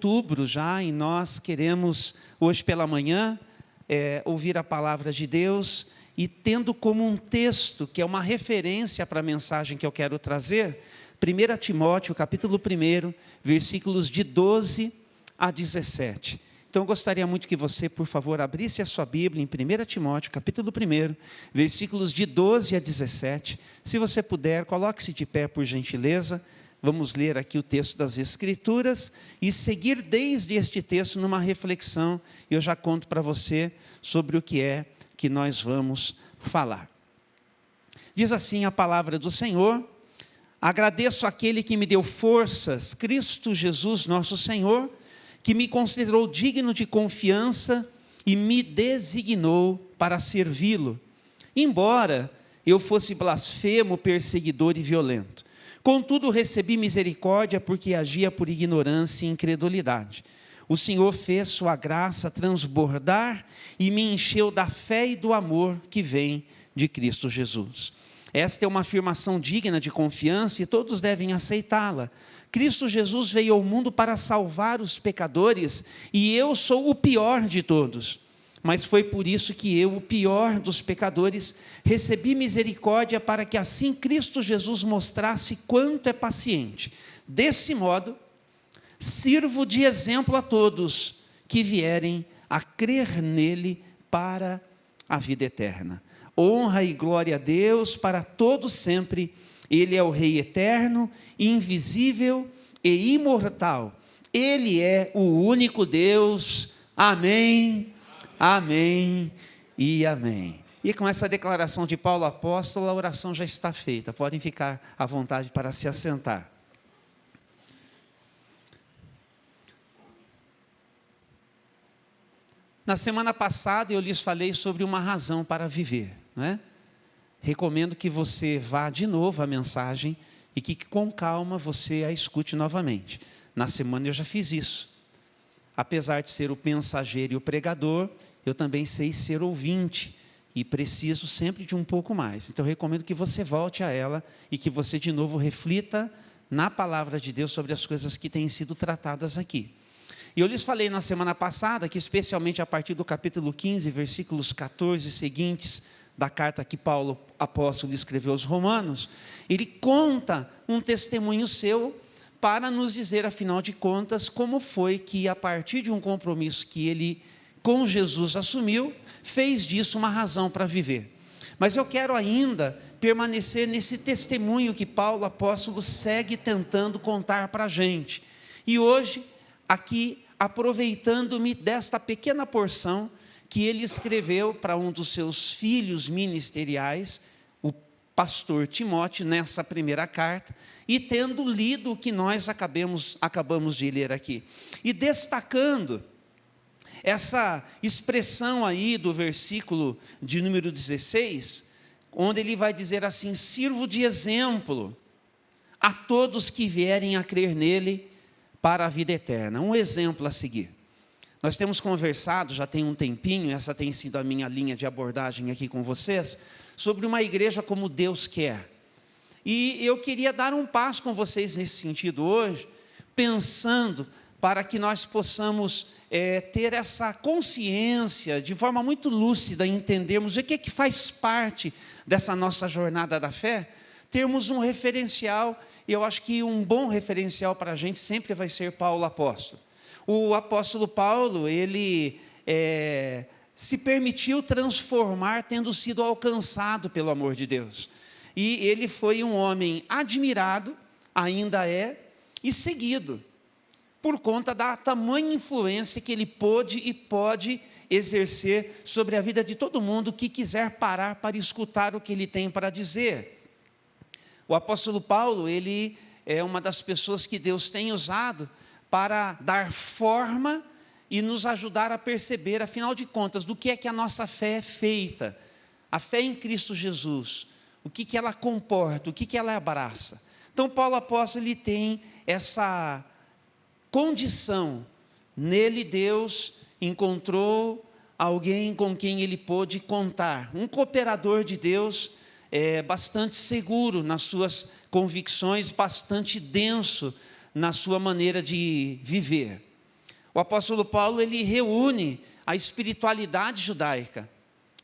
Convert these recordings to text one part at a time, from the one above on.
Outubro já, e nós queremos, hoje pela manhã, ouvir a palavra de Deus, e tendo como um texto, que é uma referência para a mensagem que eu quero trazer, 1 Timóteo, capítulo 1, versículos de 12 a 17. Então, eu gostaria muito que você, por favor, abrisse a sua Bíblia em 1 Timóteo, capítulo 1, versículos de 12 a 17. Se você puder, coloque-se de pé, por gentileza. Vamos ler aqui o texto das Escrituras e seguir desde este texto numa reflexão. Eu já conto para você sobre o que é que nós vamos falar. Diz assim a palavra do Senhor: agradeço àquele que me deu forças, Cristo Jesus nosso Senhor, que me considerou digno de confiança e me designou para servi-lo, embora eu fosse blasfemo, perseguidor e violento. Contudo, recebi misericórdia porque agia por ignorância e incredulidade. O Senhor fez sua graça transbordar e me encheu da fé e do amor que vem de Cristo Jesus. Esta é uma afirmação digna de confiança e todos devem aceitá-la. Cristo Jesus veio ao mundo para salvar os pecadores e eu sou o pior de todos. Mas foi por isso que eu, o pior dos pecadores, recebi misericórdia para que assim Cristo Jesus mostrasse quanto é paciente. Desse modo, sirvo de exemplo a todos que vierem a crer nele para a vida eterna. Honra e glória a Deus para todos sempre. Ele é o Rei eterno, invisível e imortal. Ele é o único Deus. Amém. Amém e amém. E com essa declaração de Paulo apóstolo, a oração já está feita. Podem ficar à vontade para se assentar. Na semana passada eu lhes falei sobre uma razão para viver, não é? Recomendo que você vá de novo à mensagem e que com calma você a escute novamente. Na semana eu já fiz isso. Apesar de ser o mensageiro e o pregador, eu também sei ser ouvinte e preciso sempre de um pouco mais. Então, eu recomendo que você volte a ela e que você de novo reflita na palavra de Deus sobre as coisas que têm sido tratadas aqui. E eu lhes falei na semana passada que, especialmente a partir do capítulo 15, versículos 14 seguintes, da carta que Paulo, apóstolo, escreveu aos Romanos, ele conta um testemunho seu para nos dizer, afinal de contas, como foi que, a partir de um compromisso que ele, com Jesus, assumiu, fez disso uma razão para viver. Mas eu quero ainda permanecer nesse testemunho que Paulo, apóstolo, segue tentando contar para a gente. E hoje, aqui, aproveitando-me desta pequena porção que ele escreveu para um dos seus filhos ministeriais, o pastor Timóteo, nessa primeira carta, e tendo lido o que nós acabamos de ler aqui. E destacando essa expressão aí do versículo de número 16, onde ele vai dizer assim: sirvo de exemplo a todos que vierem a crer nele para a vida eterna. Um exemplo a seguir. Nós temos conversado, já tem um tempinho, essa tem sido a minha linha de abordagem aqui com vocês, sobre uma igreja como Deus quer. E eu queria dar um passo com vocês nesse sentido hoje, pensando para que nós possamos ter essa consciência, de forma muito lúcida, entendermos o que é que faz parte dessa nossa jornada da fé, termos um referencial. E eu acho que um bom referencial para a gente sempre vai ser Paulo apóstolo. O apóstolo Paulo, ele se permitiu transformar, tendo sido alcançado pelo amor de Deus. E ele foi um homem admirado, ainda é, e seguido, por conta da tamanha influência que ele pôde e pode exercer sobre a vida de todo mundo que quiser parar para escutar o que ele tem para dizer. O apóstolo Paulo, ele é uma das pessoas que Deus tem usado para dar forma e nos ajudar a perceber, afinal de contas, do que é que a nossa fé é feita. A fé em Cristo Jesus, o que ela comporta, o que ela abraça. Então, Paulo apóstolo, ele tem essa condição. Nele, Deus encontrou alguém com quem ele pôde contar. Um cooperador de Deus, bastante seguro nas suas convicções, bastante denso na sua maneira de viver. O apóstolo Paulo, ele reúne a espiritualidade judaica,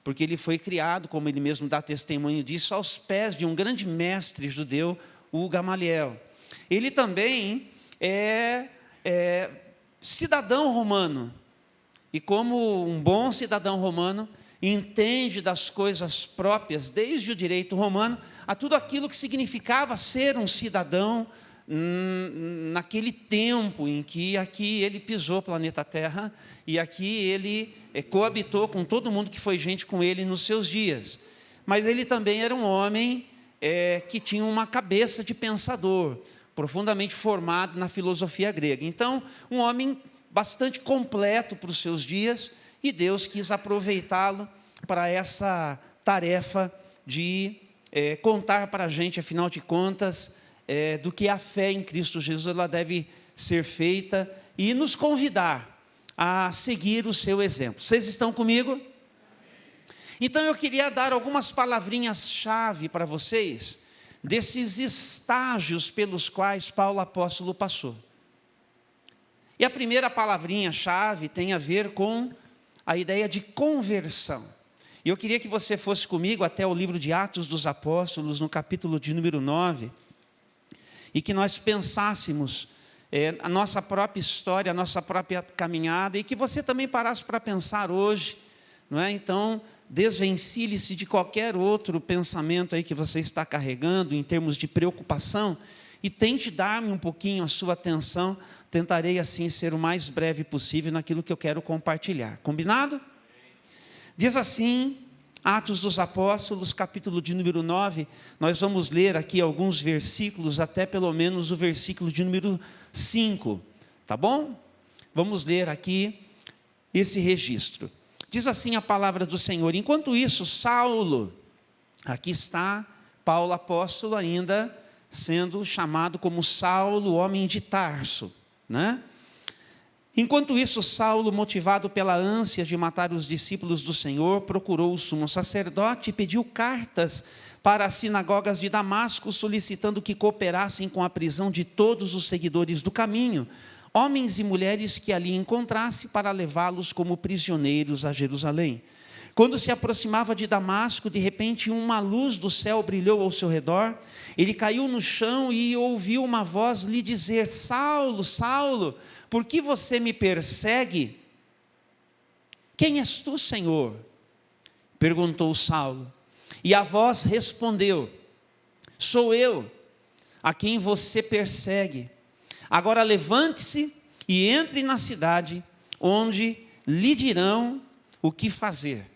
porque ele foi criado, como ele mesmo dá testemunho disso, aos pés de um grande mestre judeu, o Gamaliel. Ele também é cidadão romano, e como um bom cidadão romano, entende das coisas próprias, desde o direito romano, a tudo aquilo que significava ser um cidadão naquele tempo em que aqui ele pisou o planeta Terra, e aqui ele coabitou com todo mundo que foi gente com ele nos seus dias. Mas ele também era um homem que tinha uma cabeça de pensador, profundamente formado na filosofia grega. Então, um homem bastante completo para os seus dias, e Deus quis aproveitá-lo para essa tarefa de contar para a gente, afinal de contas, do que a fé em Cristo Jesus ela deve ser feita, e nos convidar a seguir o seu exemplo. Vocês estão comigo? Então eu queria dar algumas palavrinhas-chave para vocês, desses estágios pelos quais Paulo apóstolo passou. E a primeira palavrinha-chave tem a ver com a ideia de conversão. E eu queria que você fosse comigo até o livro de Atos dos Apóstolos, no capítulo de número 9, e que nós pensássemos a nossa própria história, a nossa própria caminhada, e que você também parasse para pensar hoje, não é? Então, desvencilhe-se de qualquer outro pensamento aí que você está carregando, em termos de preocupação, e tente dar-me um pouquinho a sua atenção. Tentarei assim ser o mais breve possível naquilo que eu quero compartilhar. Combinado? Diz assim, Atos dos Apóstolos, capítulo de número 9, nós vamos ler aqui alguns versículos, até pelo menos o versículo de número 5, tá bom? Vamos ler aqui esse registro. Diz assim a palavra do Senhor: enquanto isso, Saulo, aqui está Paulo apóstolo ainda sendo chamado como Saulo, homem de Tarso, né? Enquanto isso, Saulo, motivado pela ânsia de matar os discípulos do Senhor, procurou o sumo sacerdote e pediu cartas para as sinagogas de Damasco, solicitando que cooperassem com a prisão de todos os seguidores do caminho, homens e mulheres que ali encontrasse, para levá-los como prisioneiros a Jerusalém. Quando se aproximava de Damasco, de repente uma luz do céu brilhou ao seu redor. Ele caiu no chão e ouviu uma voz lhe dizer: Saulo, Saulo, por que você me persegue? Quem és tu, Senhor? Perguntou Saulo. E a voz respondeu: sou eu, a quem você persegue. Agora levante-se e entre na cidade, onde lhe dirão o que fazer.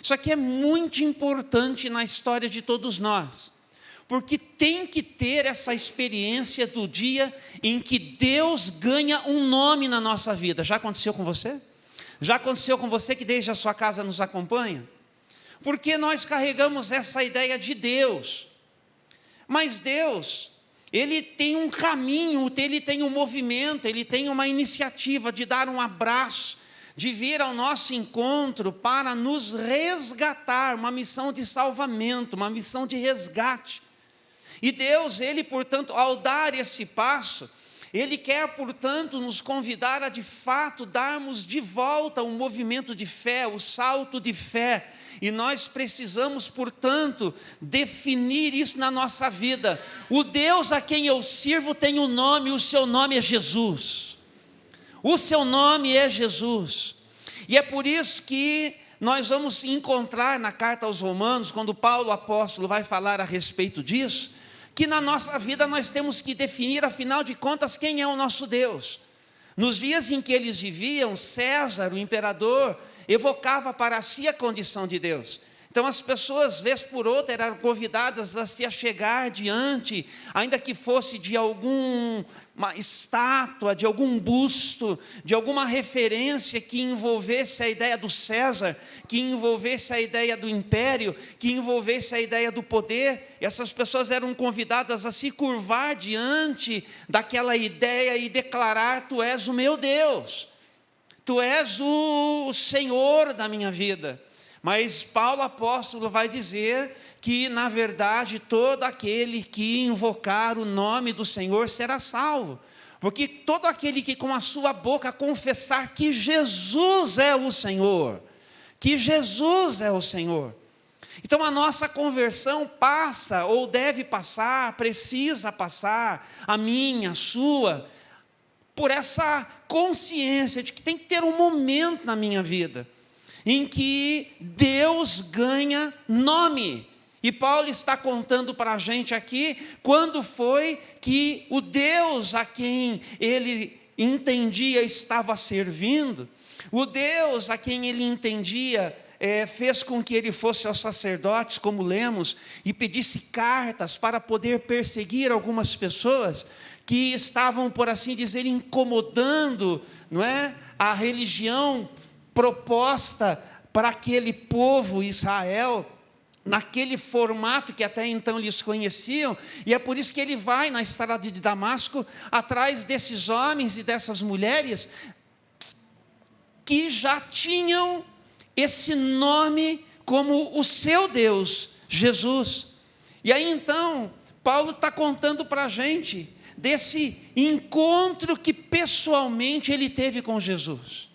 Isso aqui é muito importante na história de todos nós, porque tem que ter essa experiência do dia em que Deus ganha um nome na nossa vida. Já aconteceu com você? Já aconteceu com você que desde a sua casa nos acompanha? Porque nós carregamos essa ideia de Deus, mas Deus, Ele tem um caminho, Ele tem um movimento, Ele tem uma iniciativa de dar um abraço, de vir ao nosso encontro para nos resgatar, uma missão de salvamento, uma missão de resgate. E Deus, Ele, portanto, ao dar esse passo, Ele quer, portanto, nos convidar a, de fato, darmos de volta um movimento de fé, o salto de fé. E nós precisamos, portanto, definir isso na nossa vida. O Deus a quem eu sirvo tem um nome, o seu nome é Jesus. O seu nome é Jesus. E é por isso que nós vamos encontrar na carta aos Romanos, quando Paulo apóstolo vai falar a respeito disso, que na nossa vida nós temos que definir, afinal de contas, quem é o nosso Deus. Nos dias em que eles viviam, César, o imperador, evocava para si a condição de Deus. Então as pessoas, vez por outra, eram convidadas a se achegar diante, ainda que fosse de alguma estátua, de algum busto, de alguma referência que envolvesse a ideia do César, que envolvesse a ideia do império, que envolvesse a ideia do poder. E essas pessoas eram convidadas a se curvar diante daquela ideia e declarar: tu és o meu Deus, tu és o Senhor da minha vida. Mas Paulo apóstolo vai dizer que, na verdade, todo aquele que invocar o nome do Senhor será salvo. Porque todo aquele que com a sua boca confessar que Jesus é o Senhor, que Jesus é o Senhor. Então a nossa conversão passa, ou deve passar, precisa passar, a minha, a sua, por essa consciência de que tem que ter um momento na minha vida, em que Deus ganha nome. E Paulo está contando para a gente aqui, quando foi que o Deus a quem ele entendia estava servindo, o Deus a quem ele entendia fez com que ele fosse aos sacerdotes, como lemos, e pedisse cartas para poder perseguir algumas pessoas que estavam, por assim dizer, incomodando, não é, a religião proposta para aquele povo Israel, naquele formato que até então eles conheciam. E é por isso que ele vai na estrada de Damasco, atrás desses homens e dessas mulheres, que já tinham esse nome como o seu Deus, Jesus. E aí então, Paulo está contando para a gente, desse encontro que pessoalmente ele teve com Jesus.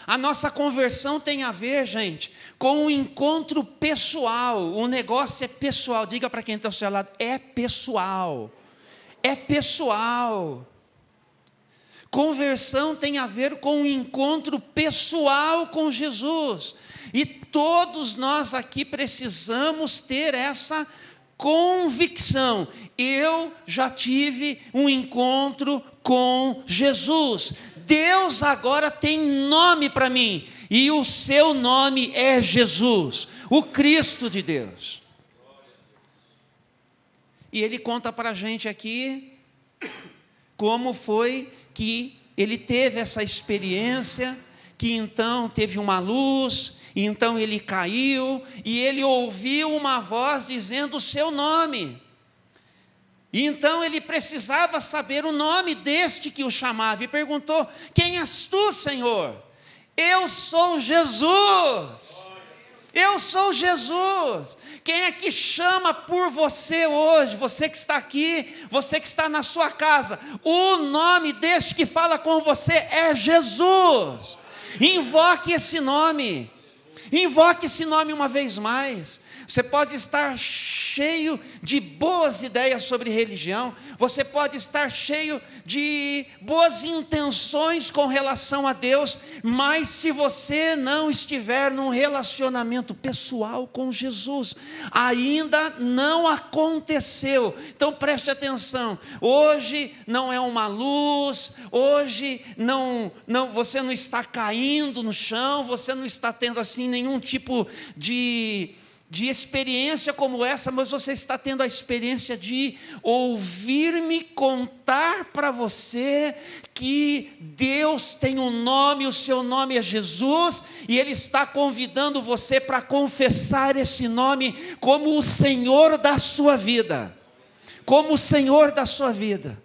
A nossa conversão tem a ver, gente, com um encontro pessoal. O negócio é pessoal. Diga para quem está ao seu lado, é pessoal. É pessoal. Conversão tem a ver com um encontro pessoal com Jesus. E todos nós aqui precisamos ter essa convicção. Eu já tive um encontro com Jesus. Deus agora tem nome para mim, e o seu nome é Jesus, o Cristo de Deus. E ele conta para a gente aqui, como foi que ele teve essa experiência, que então teve uma luz, e então ele caiu, e ele ouviu uma voz dizendo o seu nome. E então ele precisava saber o nome deste que o chamava, e perguntou: quem és tu, Senhor? Eu sou Jesus. Eu sou Jesus. Quem é que chama por você hoje? Você que está aqui, você que está na sua casa. O nome deste que fala com você é Jesus. Invoque esse nome. Invoque esse nome uma vez mais. Você pode estar cheio de boas ideias sobre religião, você pode estar cheio de boas intenções com relação a Deus, mas se você não estiver num relacionamento pessoal com Jesus, ainda não aconteceu. Então preste atenção, hoje não é uma luz, hoje você não está caindo no chão, você não está tendo assim nenhum tipo de experiência como essa, mas você está tendo a experiência de ouvir-me contar para você que Deus tem um nome, o seu nome é Jesus, e Ele está convidando você para confessar esse nome como o Senhor da sua vida, como o Senhor da sua vida.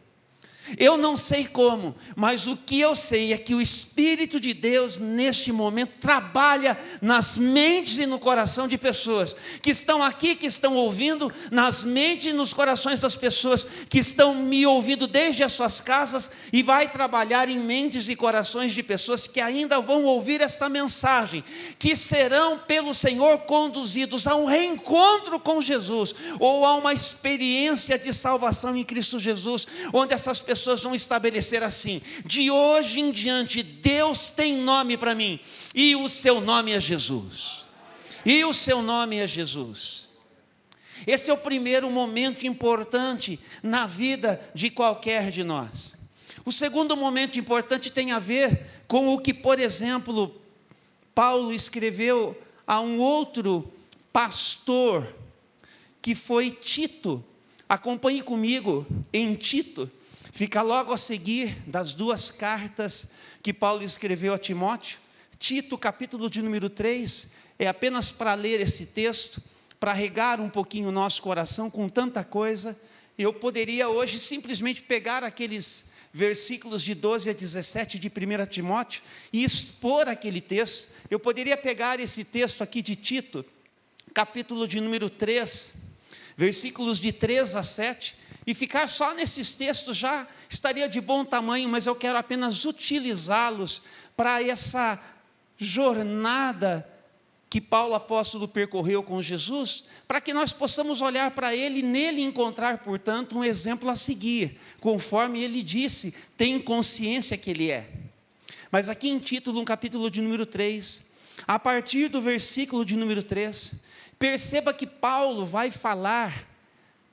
Eu não sei como, mas o que eu sei é que o Espírito de Deus, neste momento, trabalha nas mentes e no coração de pessoas que estão aqui, que estão ouvindo, nas mentes e nos corações das pessoas que estão me ouvindo desde as suas casas, e vai trabalhar em mentes e corações de pessoas que ainda vão ouvir esta mensagem, que serão pelo Senhor conduzidos a um reencontro com Jesus, ou a uma experiência de salvação em Cristo Jesus, onde essas pessoas vão estabelecer assim: de hoje em diante Deus tem nome para mim, e o seu nome é Jesus. E o seu nome é Jesus. Esse é o primeiro momento importante na vida de qualquer de nós. O segundo momento importante tem a ver com o que, por exemplo, Paulo escreveu a um outro pastor, que foi Tito. Acompanhe comigo em Tito. Fica logo a seguir das duas cartas que Paulo escreveu a Timóteo. Tito, capítulo de número 3, é apenas para ler esse texto, para regar um pouquinho o nosso coração com tanta coisa. Eu poderia hoje simplesmente pegar aqueles versículos de 12 a 17 de 1 Timóteo e expor aquele texto. Eu poderia pegar esse texto aqui de Tito, capítulo de número 3, versículos de 3 a 7, E ficar só nesses textos já estaria de bom tamanho, mas eu quero apenas utilizá-los para essa jornada que Paulo apóstolo percorreu com Jesus, para que nós possamos olhar para ele e nele encontrar, portanto, um exemplo a seguir, conforme ele disse, tem consciência que ele é. Mas aqui em Tito, no capítulo de número 3, a partir do versículo de número 3, perceba que Paulo vai falar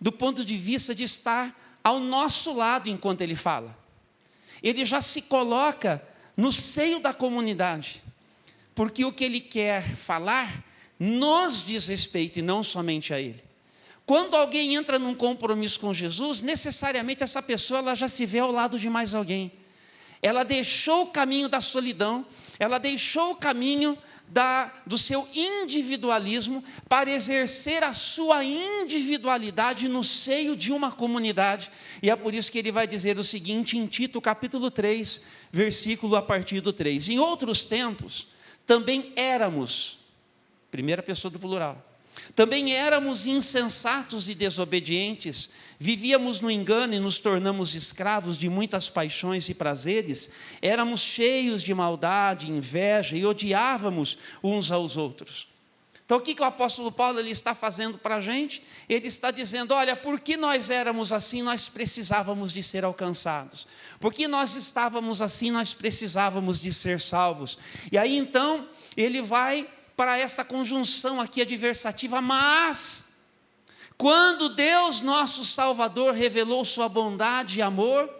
do ponto de vista de estar ao nosso lado enquanto ele fala. Ele já se coloca no seio da comunidade, porque o que ele quer falar nos diz respeito e não somente a ele. Quando alguém entra num compromisso com Jesus, necessariamente essa pessoa ela já se vê ao lado de mais alguém. Ela deixou o caminho da solidão, ela deixou o caminho do seu individualismo para exercer a sua individualidade no seio de uma comunidade. E é por isso que ele vai dizer o seguinte em Tito capítulo 3, versículo a partir do 3. Em outros tempos, também éramos, primeira pessoa do plural, também éramos insensatos e desobedientes, vivíamos no engano e nos tornamos escravos de muitas paixões e prazeres, éramos cheios de maldade, inveja e odiávamos uns aos outros. Então o que o apóstolo Paulo ele está fazendo para a gente? Ele está dizendo, olha, porque nós éramos assim, nós precisávamos de ser alcançados. Porque nós estávamos assim, nós precisávamos de ser salvos. E aí então, ele vai para esta conjunção aqui adversativa, mas quando Deus nosso Salvador revelou sua bondade e amor,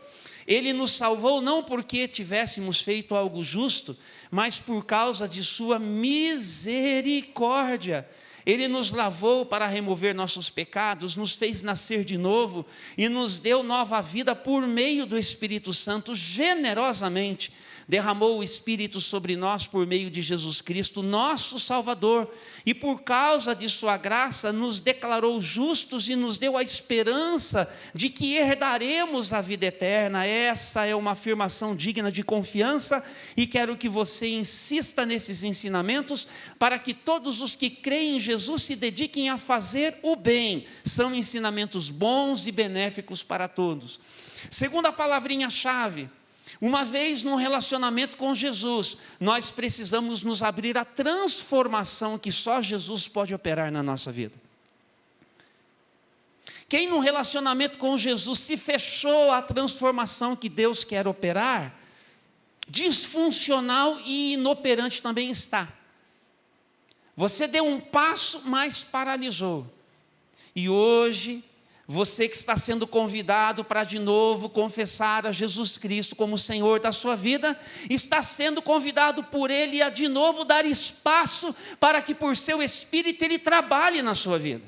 Ele nos salvou não porque tivéssemos feito algo justo, mas por causa de sua misericórdia. Ele nos lavou para remover nossos pecados, nos fez nascer de novo e nos deu nova vida por meio do Espírito Santo, generosamente derramou o Espírito sobre nós por meio de Jesus Cristo, nosso Salvador, e por causa de sua graça nos declarou justos e nos deu a esperança de que herdaremos a vida eterna. Essa é uma afirmação digna de confiança e quero que você insista nesses ensinamentos para que todos os que creem em Jesus se dediquem a fazer o bem. São ensinamentos bons e benéficos para todos. Segunda palavrinha-chave, uma vez num relacionamento com Jesus, nós precisamos nos abrir à transformação que só Jesus pode operar na nossa vida. Quem num relacionamento com Jesus se fechou à transformação que Deus quer operar, disfuncional e inoperante também está. Você deu um passo, mas paralisou. E hoje, você que está sendo convidado para de novo confessar a Jesus Cristo como Senhor da sua vida, está sendo convidado por Ele a de novo dar espaço para que por seu Espírito Ele trabalhe na sua vida.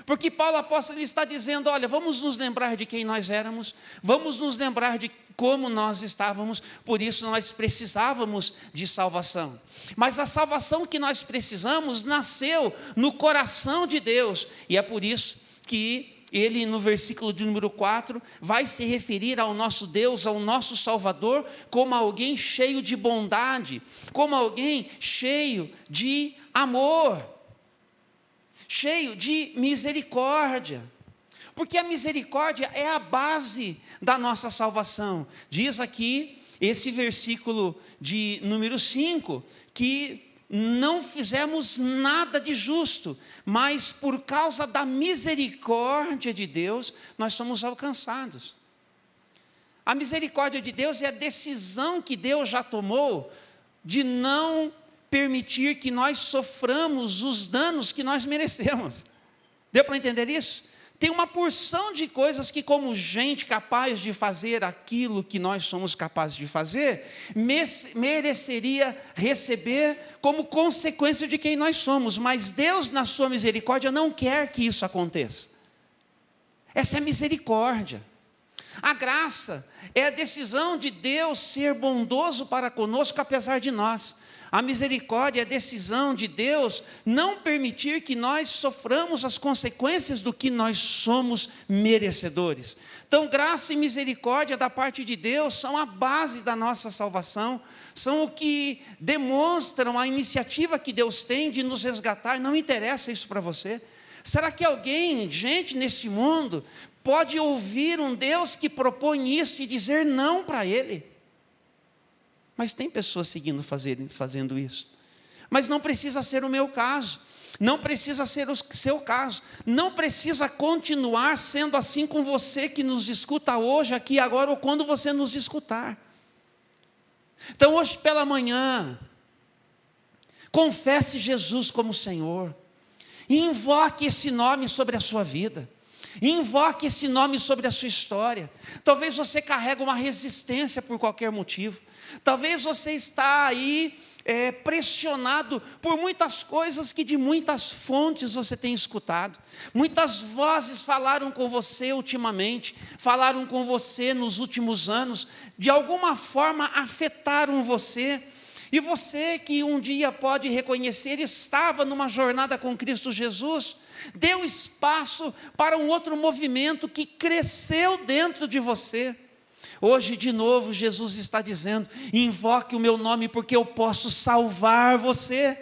Porque Paulo apóstolo está dizendo, olha, vamos nos lembrar de quem nós éramos, vamos nos lembrar de como nós estávamos, por isso nós precisávamos de salvação. Mas a salvação que nós precisamos nasceu no coração de Deus, e é por isso que ele, no versículo de número 4, vai se referir ao nosso Deus, ao nosso Salvador, como alguém cheio de bondade, como alguém cheio de amor, cheio de misericórdia. Porque a misericórdia é a base da nossa salvação. Diz aqui, esse versículo de número 5, que não fizemos nada de justo, mas por causa da misericórdia de Deus, nós somos alcançados. A misericórdia de Deus é a decisão que Deus já tomou de não permitir que nós soframos os danos que nós merecemos. Deu para entender isso? Tem uma porção de coisas que, como gente capaz de fazer aquilo que nós somos capazes de fazer, mereceria receber como consequência de quem nós somos. Mas Deus, na sua misericórdia, não quer que isso aconteça. Essa é a misericórdia. A graça é a decisão de Deus ser bondoso para conosco, apesar de nós. A misericórdia é a decisão de Deus não permitir que nós soframos as consequências do que nós somos merecedores. Então, graça e misericórdia da parte de Deus são a base da nossa salvação, são o que demonstram a iniciativa que Deus tem de nos resgatar. Não interessa isso para você. Será que alguém, gente nesse mundo, pode ouvir um Deus que propõe isso e dizer não para ele. Mas tem pessoas fazendo isso. Mas não precisa ser o meu caso. Não precisa ser o seu caso. Não precisa continuar sendo assim com você que nos escuta hoje, aqui, agora, ou quando você nos escutar. Então, hoje pela manhã, confesse Jesus como Senhor. E invoque esse nome sobre a sua vida. Invoque esse nome sobre a sua história. Talvez você carregue uma resistência por qualquer motivo. Talvez você está aí pressionado por muitas coisas que de muitas fontes você tem escutado. Muitas vozes falaram com você ultimamente, falaram com você nos últimos anos, de alguma forma afetaram você. E você que um dia pode reconhecer, estava numa jornada com Cristo Jesus, deu espaço para um outro movimento que cresceu dentro de você. Hoje, de novo, Jesus está dizendo: invoque o meu nome porque eu posso salvar você.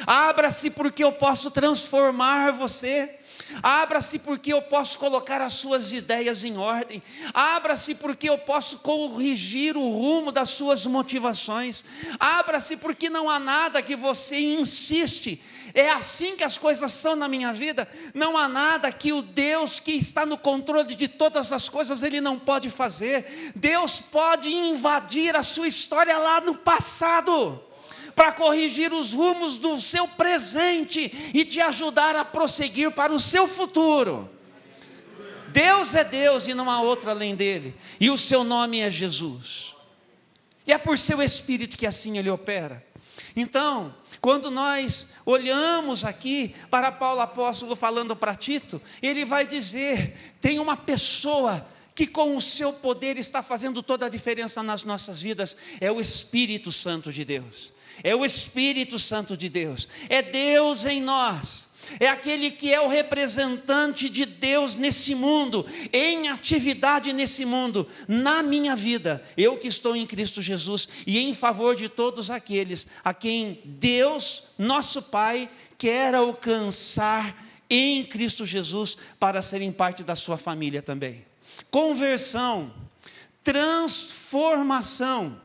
Abra-se porque eu posso transformar você. Abra-se porque eu posso colocar as suas ideias em ordem. Abra-se porque eu posso corrigir o rumo das suas motivações. Abra-se porque não há nada que você insiste. É assim que as coisas são na minha vida. Não há nada que o Deus que está no controle de todas as coisas, Ele não pode fazer. Deus pode invadir a sua história lá no passado, para corrigir os rumos do seu presente e te ajudar a prosseguir para o seu futuro. Deus é Deus e não há outro além dele. E o seu nome é Jesus. E é por seu Espírito que assim Ele opera. Então, quando nós olhamos aqui para Paulo apóstolo falando para Tito, ele vai dizer: tem uma pessoa que com o seu poder está fazendo toda a diferença nas nossas vidas, é o Espírito Santo de Deus. É o Espírito Santo de Deus, é Deus em nós, é aquele que é o representante de Deus nesse mundo, em atividade nesse mundo, na minha vida, eu que estou em Cristo Jesus, e em favor de todos aqueles a quem Deus, nosso Pai, quer alcançar em Cristo Jesus, para serem parte da sua família também. Conversão, transformação,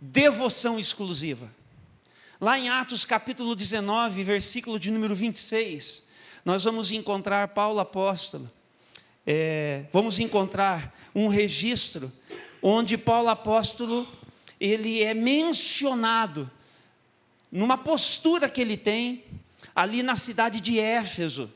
devoção exclusiva. Lá em Atos capítulo 19, versículo de número 26, nós vamos encontrar Paulo apóstolo, vamos encontrar um registro, onde Paulo apóstolo, ele é mencionado, numa postura que ele tem, ali na cidade de Éfeso.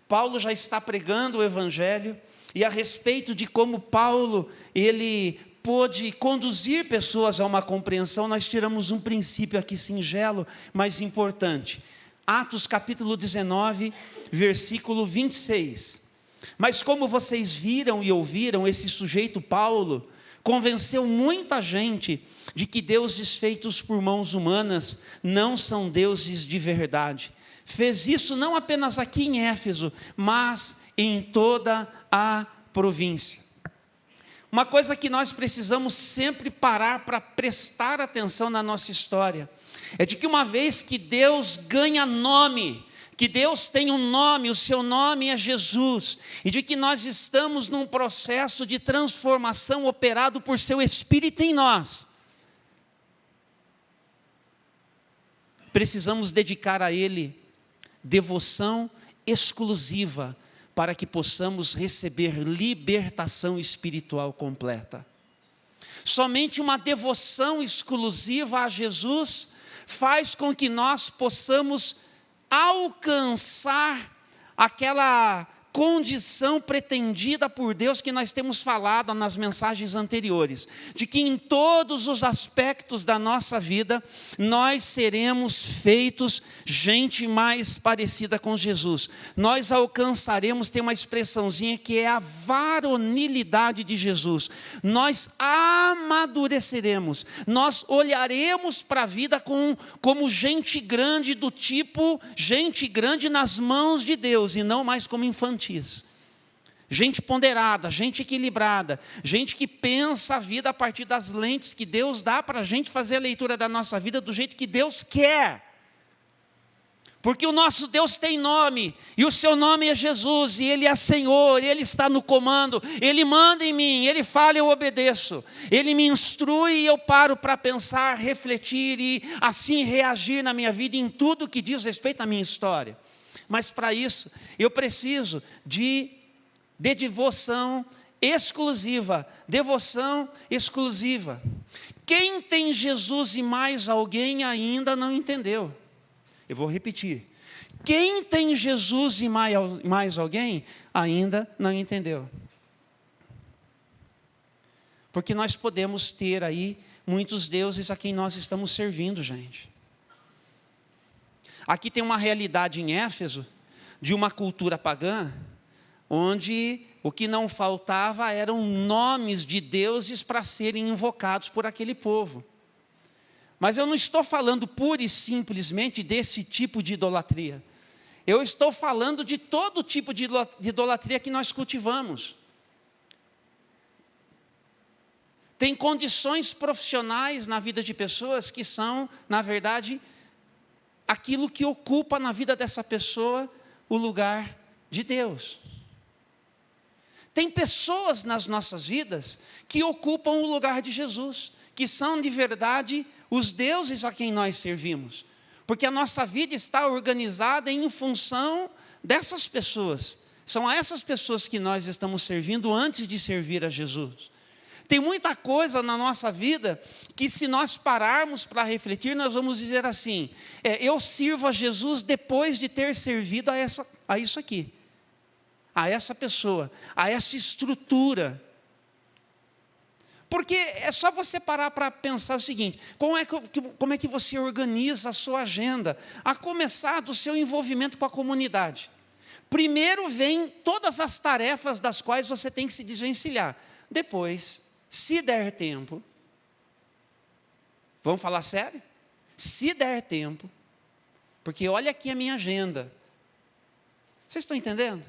Paulo já está pregando o Evangelho, e a respeito de como Paulo, ele pôde conduzir pessoas a uma compreensão, nós tiramos um princípio aqui singelo, mas importante. Atos capítulo 19, versículo 26. Mas como vocês viram e ouviram, esse sujeito Paulo convenceu muita gente de que deuses feitos por mãos humanas não são deuses de verdade. Fez isso não apenas aqui em Éfeso, mas em toda a província. Uma coisa que nós precisamos sempre parar para prestar atenção na nossa história, é de que uma vez que Deus ganha nome, que Deus tem um nome, o seu nome é Jesus, e de que nós estamos num processo de transformação operado por seu Espírito em nós, precisamos dedicar a Ele devoção exclusiva, para que possamos receber libertação espiritual completa. Somente uma devoção exclusiva a Jesus faz com que nós possamos alcançar aquela condição pretendida por Deus que nós temos falado nas mensagens anteriores, de que em todos os aspectos da nossa vida, nós seremos feitos gente mais parecida com Jesus. Nós alcançaremos, tem uma expressãozinha que é a varonilidade de Jesus. Nós amadureceremos, nós olharemos para a vida como gente grande, do tipo gente grande nas mãos de Deus, e não mais como infantis. Gente ponderada, gente equilibrada, gente que pensa a vida a partir das lentes que Deus dá para a gente fazer a leitura da nossa vida do jeito que Deus quer. Porque o nosso Deus tem nome, e o seu nome é Jesus, e Ele é Senhor, Ele está no comando, Ele manda em mim, Ele fala e eu obedeço, Ele me instrui e eu paro para pensar, refletir e assim reagir na minha vida em tudo que diz respeito à minha história. Mas para isso, eu preciso de devoção exclusiva, devoção exclusiva. Quem tem Jesus e mais alguém ainda não entendeu. Eu vou repetir. Quem tem Jesus e mais alguém ainda não entendeu. Porque nós podemos ter aí muitos deuses a quem nós estamos servindo, gente. Aqui tem uma realidade em Éfeso, de uma cultura pagã, onde o que não faltava eram nomes de deuses para serem invocados por aquele povo. Mas eu não estou falando pura e simplesmente desse tipo de idolatria. Eu estou falando de todo tipo de idolatria que nós cultivamos. Tem condições profissionais na vida de pessoas que são, na verdade, aquilo que ocupa na vida dessa pessoa o lugar de Deus. Tem pessoas nas nossas vidas que ocupam o lugar de Jesus, que são de verdade os deuses a quem nós servimos, porque a nossa vida está organizada em função dessas pessoas. São a essas pessoas que nós estamos servindo antes de servir a Jesus. Tem muita coisa na nossa vida que, se nós pararmos para refletir, nós vamos dizer assim: eu sirvo a Jesus depois de ter servido a isso aqui, a essa pessoa, a essa estrutura. Porque é só você parar para pensar o seguinte: como é que você organiza a sua agenda, a começar do seu envolvimento com a comunidade. Primeiro vem todas as tarefas das quais você tem que se desvencilhar. Depois, se der tempo, vamos falar sério? Se der tempo, porque olha aqui a minha agenda. Vocês estão entendendo?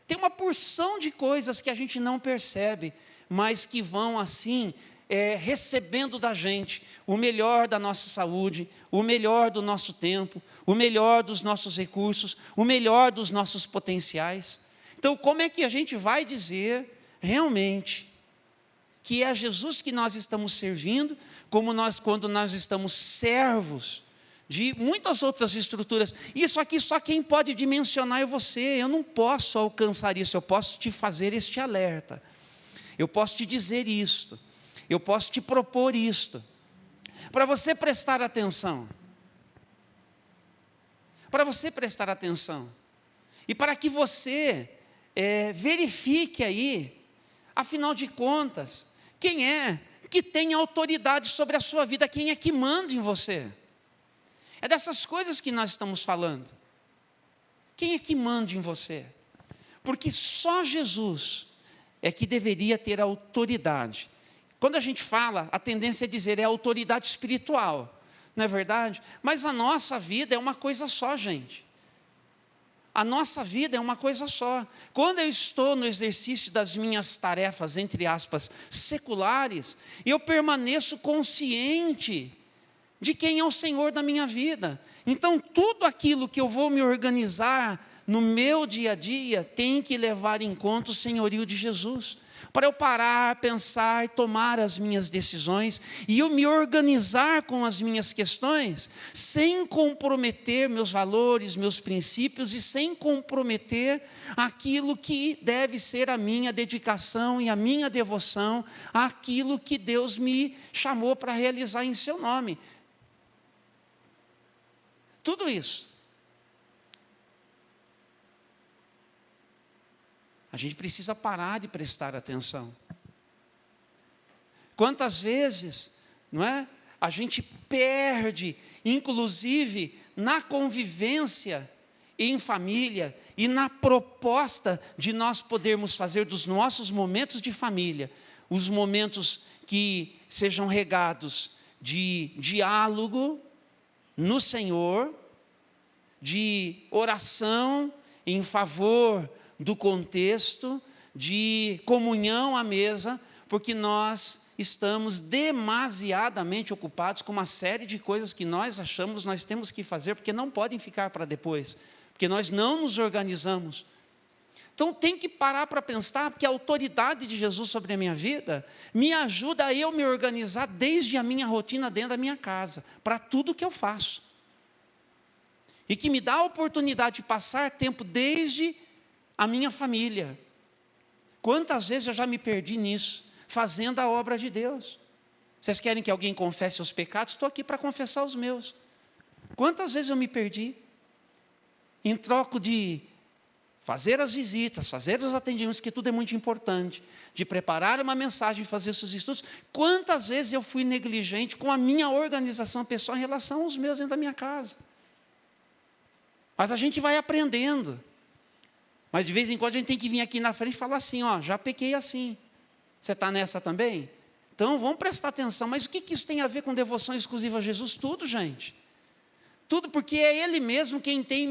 Tem uma porção de coisas que a gente não percebe, mas que vão assim, recebendo da gente o melhor da nossa saúde, o melhor do nosso tempo, o melhor dos nossos recursos, o melhor dos nossos potenciais. Então, como é que a gente vai dizer realmente que é a Jesus que nós estamos servindo, quando nós estamos servos de muitas outras estruturas? Isso aqui só quem pode dimensionar é você. Eu não posso alcançar isso, eu posso te fazer este alerta. Eu posso te dizer isto, eu posso te propor isto, para você prestar atenção. Para você prestar atenção. E para que você verifique aí, afinal de contas, quem é que tem autoridade sobre a sua vida, quem é que manda em você. É dessas coisas que nós estamos falando. Quem é que manda em você? Porque só Jesus é que deveria ter autoridade. Quando a gente fala, a tendência é dizer, é autoridade espiritual, não é verdade? Mas a nossa vida é uma coisa só, gente. A nossa vida é uma coisa só. Quando eu estou no exercício das minhas tarefas, entre aspas, seculares, eu permaneço consciente de quem é o Senhor da minha vida. Então, tudo aquilo que eu vou me organizar no meu dia a dia tem que levar em conta o senhorio de Jesus, para eu parar, pensar, tomar as minhas decisões e eu me organizar com as minhas questões, sem comprometer meus valores, meus princípios e sem comprometer aquilo que deve ser a minha dedicação e a minha devoção àquilo que Deus me chamou para realizar em seu nome. Tudo isso. A gente precisa parar de prestar atenção. Quantas vezes, não é? A gente perde, inclusive, na convivência em família e na proposta de nós podermos fazer dos nossos momentos de família, os momentos que sejam regados de diálogo no Senhor, de oração em favor do contexto, de comunhão à mesa, porque nós estamos demasiadamente ocupados com uma série de coisas que nós achamos nós temos que fazer, porque não podem ficar para depois, porque nós não nos organizamos. Então tem que parar para pensar, porque a autoridade de Jesus sobre a minha vida me ajuda a eu me organizar desde a minha rotina dentro da minha casa, para tudo que eu faço. E que me dá a oportunidade de passar tempo desde a minha família. Quantas vezes eu já me perdi nisso, fazendo a obra de Deus. Vocês querem que alguém confesse os pecados? Estou aqui para confessar os meus. Quantas vezes eu me perdi, em troca de fazer as visitas, fazer os atendimentos, que tudo é muito importante, de preparar uma mensagem, fazer seus estudos. Quantas vezes eu fui negligente com a minha organização pessoal em relação aos meus dentro da minha casa. Mas a gente vai aprendendo. Mas de vez em quando a gente tem que vir aqui na frente e falar assim, ó, já pequei assim. Você está nessa também? Então vamos prestar atenção. Mas o que isso tem a ver com devoção exclusiva a Jesus? Tudo, gente. Tudo, porque é Ele mesmo quem tem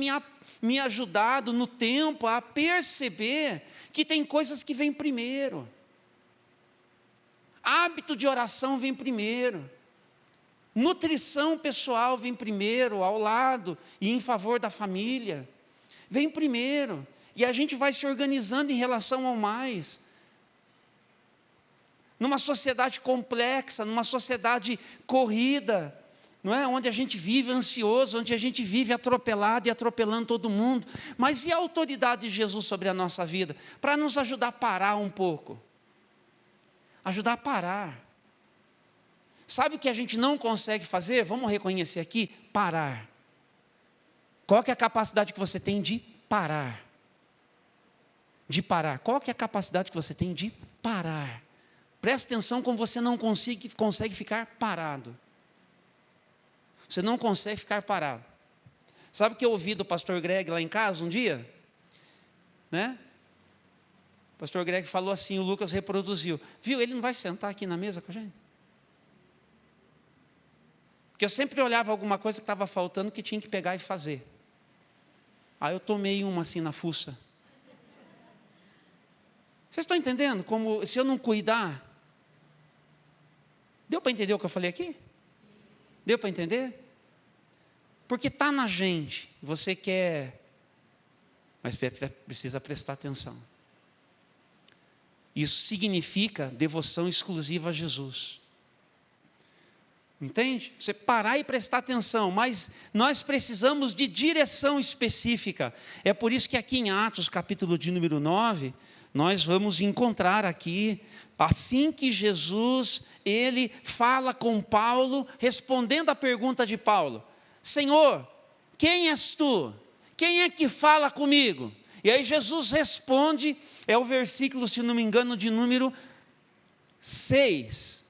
me ajudado no tempo a perceber que tem coisas que vêm primeiro. Hábito de oração vem primeiro. Nutrição pessoal vem primeiro, ao lado e em favor da família. Vem primeiro. E a gente vai se organizando em relação ao mais. Numa sociedade complexa, numa sociedade corrida, não é? Onde a gente vive ansioso, onde a gente vive atropelado e atropelando todo mundo. Mas e a autoridade de Jesus sobre a nossa vida? Para nos ajudar a parar um pouco. Ajudar a parar. Sabe o que a gente não consegue fazer? Vamos reconhecer aqui, parar. Qual que é a capacidade que você tem de parar? De parar. Qual que é a capacidade que você tem de parar? Presta atenção como você não consegue ficar parado. Você não consegue ficar parado. Sabe o que eu ouvi do pastor Greg lá em casa um dia? Né? O pastor Greg falou assim, o Lucas reproduziu. Viu, ele não vai sentar aqui na mesa com a gente? Porque eu sempre olhava alguma coisa que estava faltando que tinha que pegar e fazer. Aí eu tomei uma assim na fuça. Vocês estão entendendo? Como se eu não cuidar... Deu para entender o que eu falei aqui? Deu para entender? Porque está na gente, você quer, mas precisa prestar atenção. Isso significa devoção exclusiva a Jesus. Entende? Você parar e prestar atenção, mas nós precisamos de direção específica. É por isso que aqui em Atos, capítulo de número 9, nós vamos encontrar aqui, assim que Jesus, ele fala com Paulo, respondendo à pergunta de Paulo, Senhor, quem és tu? Quem é que fala comigo? E aí Jesus responde, é o versículo, se não me engano, de número 6,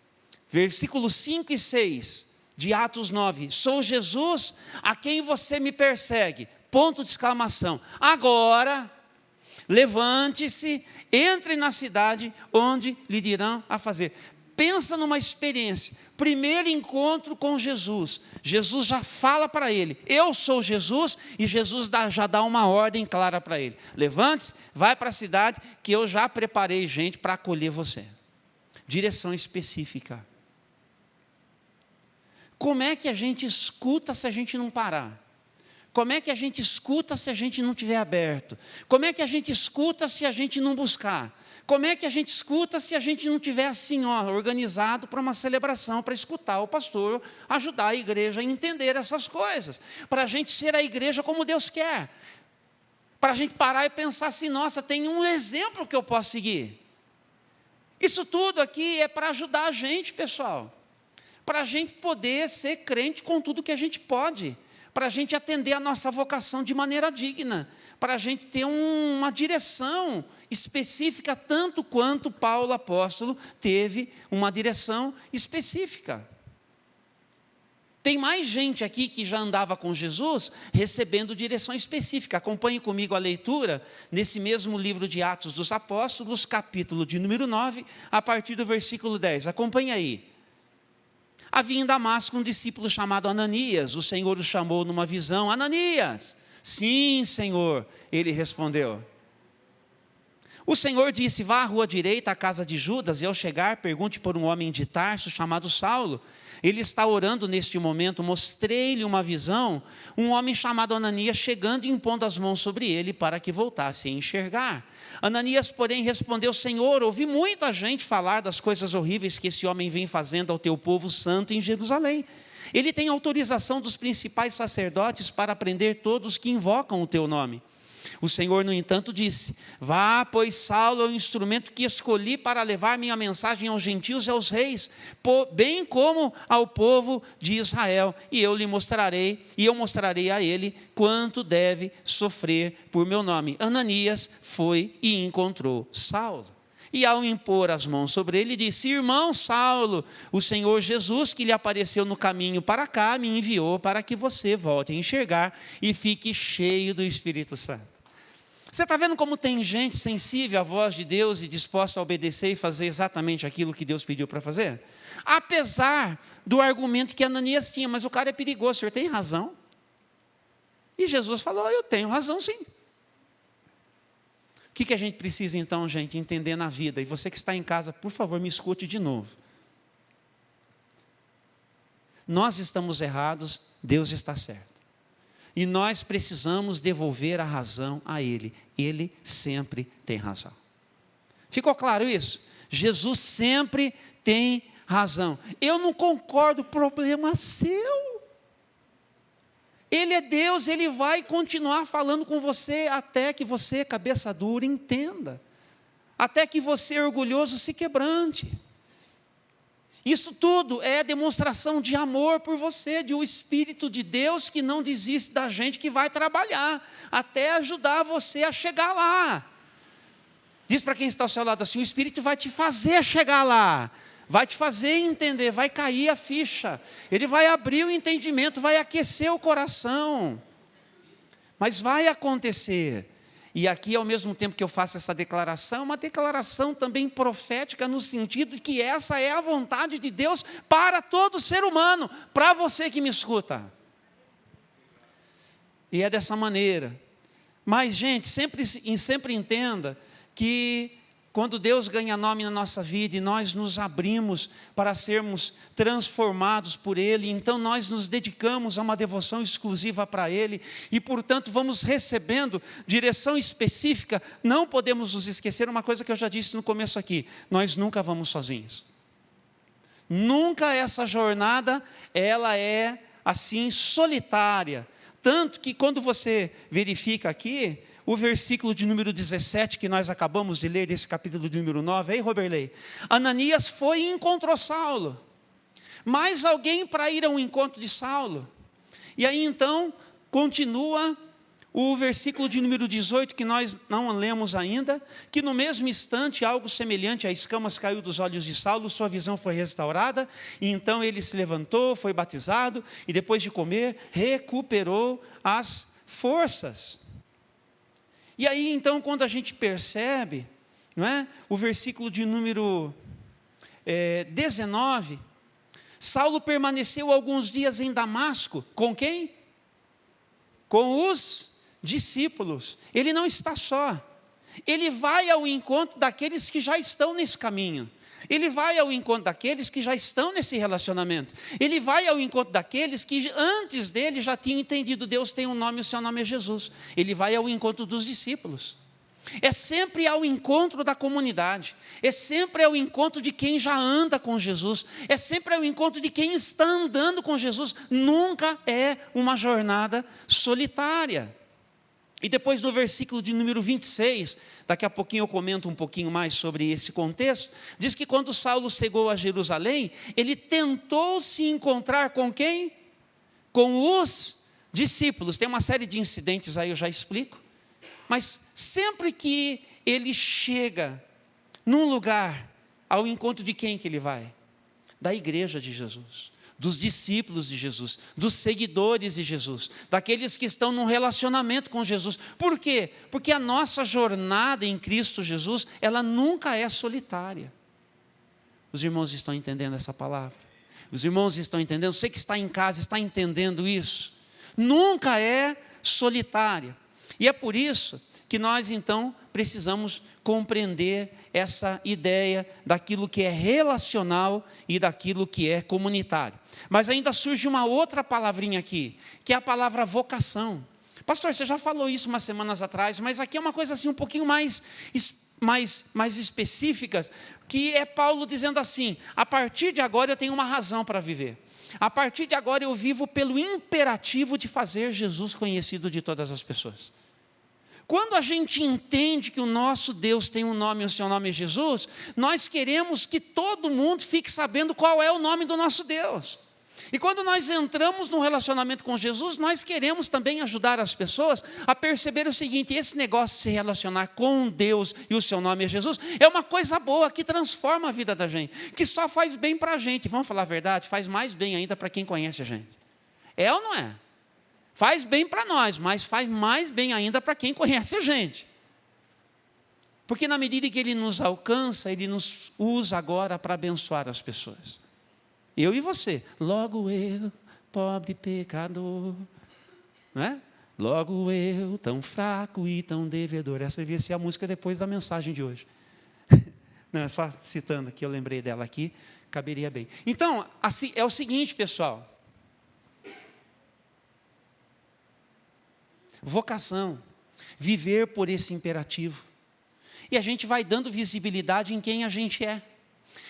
versículos 5 e 6, de Atos 9, sou Jesus a quem você me persegue, ponto de exclamação, agora, levante-se, entre na cidade onde lhe dirão a fazer. Pensa numa experiência, primeiro encontro com Jesus, Jesus já fala para ele, eu sou Jesus, e Jesus já dá uma ordem clara para ele, levante-se, vai para a cidade, que eu já preparei gente para acolher você. Direção específica. Como é que a gente escuta se a gente não parar? Como é que a gente escuta se a gente não estiver aberto? Como é que a gente escuta se a gente não buscar? Como é que a gente escuta se a gente não estiver assim, ó, organizado para uma celebração, para escutar o pastor, ajudar a igreja a entender essas coisas, para a gente ser a igreja como Deus quer, para a gente parar e pensar assim, nossa, tem um exemplo que eu posso seguir. Isso tudo aqui é para ajudar a gente, pessoal, para a gente poder ser crente com tudo que a gente pode, para a gente atender a nossa vocação de maneira digna, para a gente ter uma direção específica, tanto quanto Paulo apóstolo teve uma direção específica. Tem mais gente aqui que já andava com Jesus, recebendo direção específica. Acompanhe comigo a leitura, nesse mesmo livro de Atos dos Apóstolos, capítulo de número 9, a partir do versículo 10. Acompanhe aí. Havia em Damasco um discípulo chamado Ananias, o Senhor o chamou numa visão, Ananias, sim, Senhor, ele respondeu. O Senhor disse: vá à rua direita, à casa de Judas, e ao chegar, pergunte por um homem de Tarso chamado Saulo. Ele está orando neste momento. Mostrei-lhe uma visão, um homem chamado Ananias chegando e impondo as mãos sobre ele para que voltasse a enxergar. Ananias, porém, respondeu: Senhor, ouvi muita gente falar das coisas horríveis que esse homem vem fazendo ao teu povo santo em Jerusalém. Ele tem autorização dos principais sacerdotes para prender todos que invocam o teu nome. O Senhor, no entanto, disse: vá, pois Saulo é o instrumento que escolhi para levar minha mensagem aos gentios e aos reis, bem como ao povo de Israel, e eu mostrarei a ele quanto deve sofrer por meu nome. Ananias foi e encontrou Saulo. E ao impor as mãos sobre ele, disse: irmão Saulo, o Senhor Jesus, que lhe apareceu no caminho para cá, me enviou para que você volte a enxergar e fique cheio do Espírito Santo. Você está vendo como tem gente sensível à voz de Deus e disposta a obedecer e fazer exatamente aquilo que Deus pediu para fazer? Apesar do argumento que Ananias tinha: mas o cara é perigoso, o senhor tem razão. E Jesus falou: eu tenho razão sim. O que a gente precisa então, gente, entender na vida? E você que está em casa, por favor, me escute de novo. Nós estamos errados, Deus está certo. E nós precisamos devolver a razão a Ele. Ele sempre tem razão. Ficou claro isso? Jesus sempre tem razão. Eu não concordo, problema seu. Ele é Deus, Ele vai continuar falando com você até que você, cabeça dura, entenda. Até que você, orgulhoso, se quebrante. Isso tudo é demonstração de amor por você, de um Espírito de Deus que não desiste da gente, que vai trabalhar, até ajudar você a chegar lá. Diz para quem está ao seu lado assim: o Espírito vai te fazer chegar lá, vai te fazer entender, vai cair a ficha, ele vai abrir o entendimento, vai aquecer o coração, mas vai acontecer. E aqui, ao mesmo tempo que eu faço essa declaração, uma declaração também profética, no sentido de que essa é a vontade de Deus para todo ser humano, para você que me escuta. E é dessa maneira. Mas, gente, sempre entenda que quando Deus ganha nome na nossa vida e nós nos abrimos para sermos transformados por Ele, então nós nos dedicamos a uma devoção exclusiva para Ele e, portanto, vamos recebendo direção específica. Não podemos nos esquecer uma coisa que eu já disse no começo aqui: nós nunca vamos sozinhos. Nunca essa jornada, ela é assim solitária. Tanto que quando você verifica aqui, o versículo de número 17, que nós acabamos de ler, desse capítulo de número 9, aí, Roberley, Ananias foi e encontrou Saulo, mais alguém para ir ao encontro de Saulo. E aí então, continua o versículo de número 18, que nós não lemos ainda, que no mesmo instante, algo semelhante a escamas caiu dos olhos de Saulo, sua visão foi restaurada, e então ele se levantou, foi batizado, e depois de comer, recuperou as forças. E aí, então, quando a gente percebe, não é, o versículo de número 19, Saulo permaneceu alguns dias em Damasco, com quem? Com os discípulos. Ele não está só, ele vai ao encontro daqueles que já estão nesse caminho. Ele vai ao encontro daqueles que já estão nesse relacionamento. Ele vai ao encontro daqueles que antes dele já tinham entendido: Deus tem um nome e o seu nome é Jesus. Ele vai ao encontro dos discípulos. É sempre ao encontro da comunidade. É sempre ao encontro de quem já anda com Jesus. É sempre ao encontro de quem está andando com Jesus. Nunca é uma jornada solitária. E depois no versículo de número 26, daqui a pouquinho eu comento um pouquinho mais sobre esse contexto, diz que quando Saulo chegou a Jerusalém, ele tentou se encontrar com quem? Com os discípulos. Tem uma série de incidentes aí, eu já explico. Mas sempre que ele chega num lugar, ao encontro de quem que ele vai? Da igreja de Jesus, dos discípulos de Jesus, dos seguidores de Jesus, daqueles que estão num relacionamento com Jesus. Por quê? Porque a nossa jornada em Cristo Jesus, ela nunca é solitária. Os irmãos estão entendendo essa palavra? Os irmãos estão entendendo? Você que está em casa está entendendo isso? Nunca é solitária. E é por isso que nós então precisamos compreender essa ideia daquilo que é relacional e daquilo que é comunitário. Mas ainda surge uma outra palavrinha aqui, que é a palavra vocação. Pastor, você já falou isso umas semanas atrás, mas aqui é uma coisa assim um pouquinho mais específicas, que é Paulo dizendo assim: a partir de agora eu tenho uma razão para viver. A partir de agora eu vivo pelo imperativo de fazer Jesus conhecido de todas as pessoas. Quando a gente entende que o nosso Deus tem um nome e o seu nome é Jesus, nós queremos que todo mundo fique sabendo qual é o nome do nosso Deus. E quando nós entramos num relacionamento com Jesus, nós queremos também ajudar as pessoas a perceber o seguinte: esse negócio de se relacionar com Deus e o seu nome é Jesus, é uma coisa boa, que transforma a vida da gente, que só faz bem para a gente. Vamos falar a verdade, faz mais bem ainda para quem conhece a gente. É ou não é? Faz bem para nós, mas faz mais bem ainda para quem conhece a gente. Porque na medida que Ele nos alcança, Ele nos usa agora para abençoar as pessoas. Eu e você. Logo eu, pobre pecador, não é? Logo eu, tão fraco e tão devedor. Essa devia ser a música depois da mensagem de hoje. Não, é só citando aqui, eu lembrei dela aqui, caberia bem. Então, assim, é o seguinte, pessoal. Vocação, viver por esse imperativo. E a gente vai dando visibilidade em quem a gente é.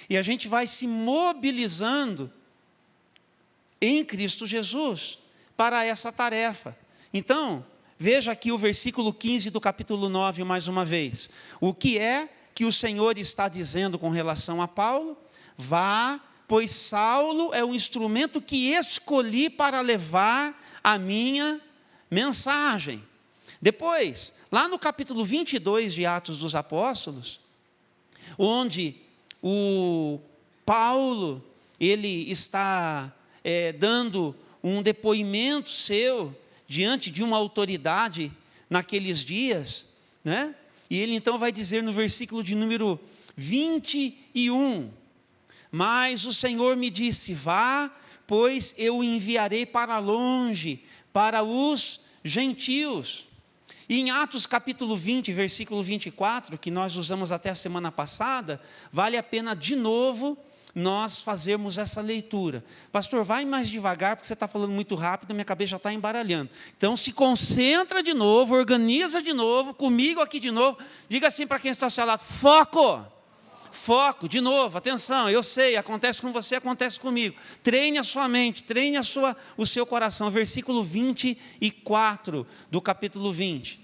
E a gente vai se mobilizando em Cristo Jesus para essa tarefa. Então, veja aqui o versículo 15 do capítulo 9 mais uma vez. O que é que o Senhor está dizendo com relação a Paulo? Vá, pois Saulo é o instrumento que escolhi para levar a minha mensagem. Depois, lá no capítulo 22 de Atos dos Apóstolos, onde o Paulo, ele está dando um depoimento seu diante de uma autoridade naqueles dias, né? E ele então vai dizer no versículo de número 21, mas o Senhor me disse: vá, pois eu o enviarei para longe, para os gentios. E em Atos capítulo 20, versículo 24, que nós usamos até a semana passada, vale a pena de novo nós fazermos essa leitura. Pastor, vai mais devagar, porque você está falando muito rápido, minha cabeça já está embaralhando. Então se concentra de novo, organiza de novo, comigo aqui de novo, diga assim para quem está ao seu lado: foco! Foco, de novo, atenção, eu sei, acontece com você, acontece comigo. Treine a sua mente, treine o seu coração. Versículo 24 do capítulo 20.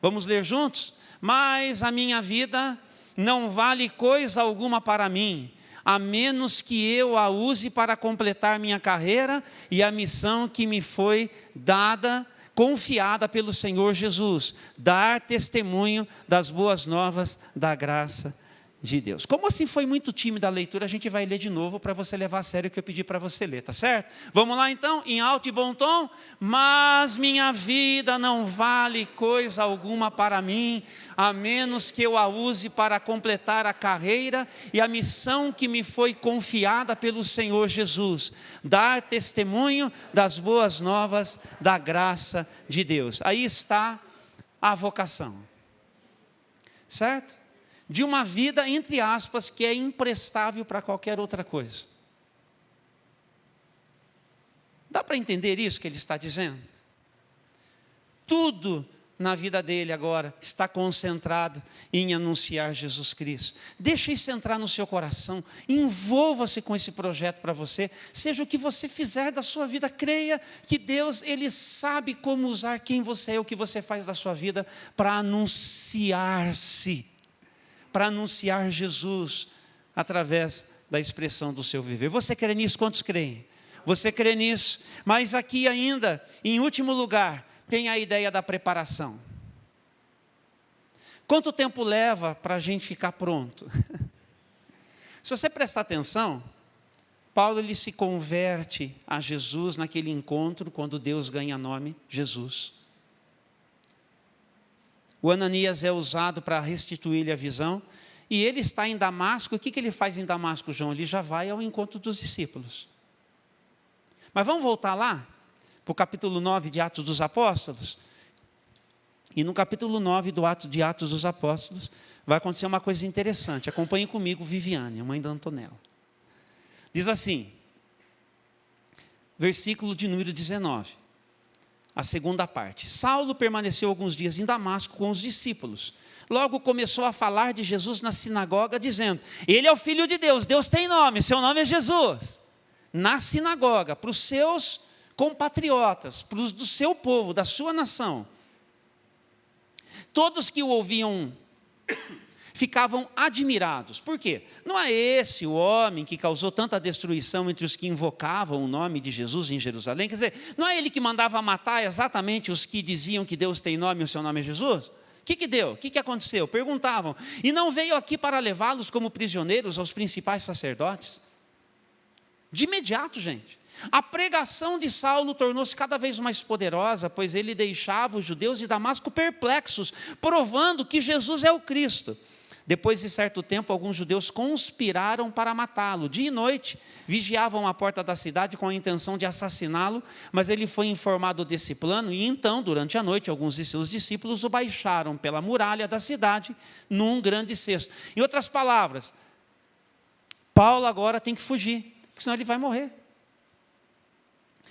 Vamos ler juntos? Mas a minha vida não vale coisa alguma para mim, a menos que eu a use para completar minha carreira e a missão que me foi dada, confiada pelo Senhor Jesus, dar testemunho das boas novas da graça de Deus. Como assim foi muito tímida a leitura, a gente vai ler de novo para você levar a sério o que eu pedi para você ler, tá certo? Vamos lá então, em alto e bom tom. Mas minha vida não vale coisa alguma para mim, a menos que eu a use para completar a carreira e a missão que me foi confiada pelo Senhor Jesus, dar testemunho das boas novas da graça de Deus. Aí está a vocação, certo? De uma vida, entre aspas, que é imprestável para qualquer outra coisa. Dá para entender isso que ele está dizendo? Tudo na vida dele agora está concentrado em anunciar Jesus Cristo. Deixa isso entrar no seu coração, envolva-se com esse projeto para você, seja o que você fizer da sua vida, creia que Deus, Ele sabe como usar quem você é, o que você faz da sua vida para anunciar-se, para anunciar Jesus através da expressão do seu viver. Você crê nisso? Quantos creem? Você crê nisso? Mas aqui ainda, em último lugar, tem a ideia da preparação. Quanto tempo leva para a gente ficar pronto? Se você prestar atenção, Paulo ele se converte a Jesus naquele encontro, quando Deus ganha nome, Jesus. O Ananias é usado para restituir-lhe a visão, e ele está em Damasco. O que ele faz em Damasco, João? Ele já vai ao encontro dos discípulos. Mas vamos voltar lá, para o capítulo 9 de Atos dos Apóstolos, E no capítulo 9 de Atos dos Apóstolos, vai acontecer uma coisa interessante. Acompanhe comigo Viviane, a mãe da Antonella. Diz assim, versículo de número 19, a segunda parte. Saulo permaneceu alguns dias em Damasco com os discípulos. Logo começou a falar de Jesus na sinagoga, dizendo, ele é o Filho de Deus, Deus tem nome, seu nome é Jesus. Na sinagoga, para os seus compatriotas, para os do seu povo, da sua nação. Todos que o ouviam ficavam admirados. Por quê? Não é esse o homem que causou tanta destruição entre os que invocavam o nome de Jesus em Jerusalém? Quer dizer, não é ele que mandava matar exatamente os que diziam que Deus tem nome e o seu nome é Jesus? O que deu? O que aconteceu? Perguntavam. E não veio aqui para levá-los como prisioneiros aos principais sacerdotes? De imediato, gente. A pregação de Saulo tornou-se cada vez mais poderosa, pois ele deixava os judeus de Damasco perplexos, provando que Jesus é o Cristo. Depois de certo tempo, alguns judeus conspiraram para matá-lo. Dia e noite, vigiavam a porta da cidade com a intenção de assassiná-lo, mas ele foi informado desse plano e então, durante a noite, alguns de seus discípulos o baixaram pela muralha da cidade num grande cesto. Em outras palavras, Paulo agora tem que fugir, porque senão ele vai morrer.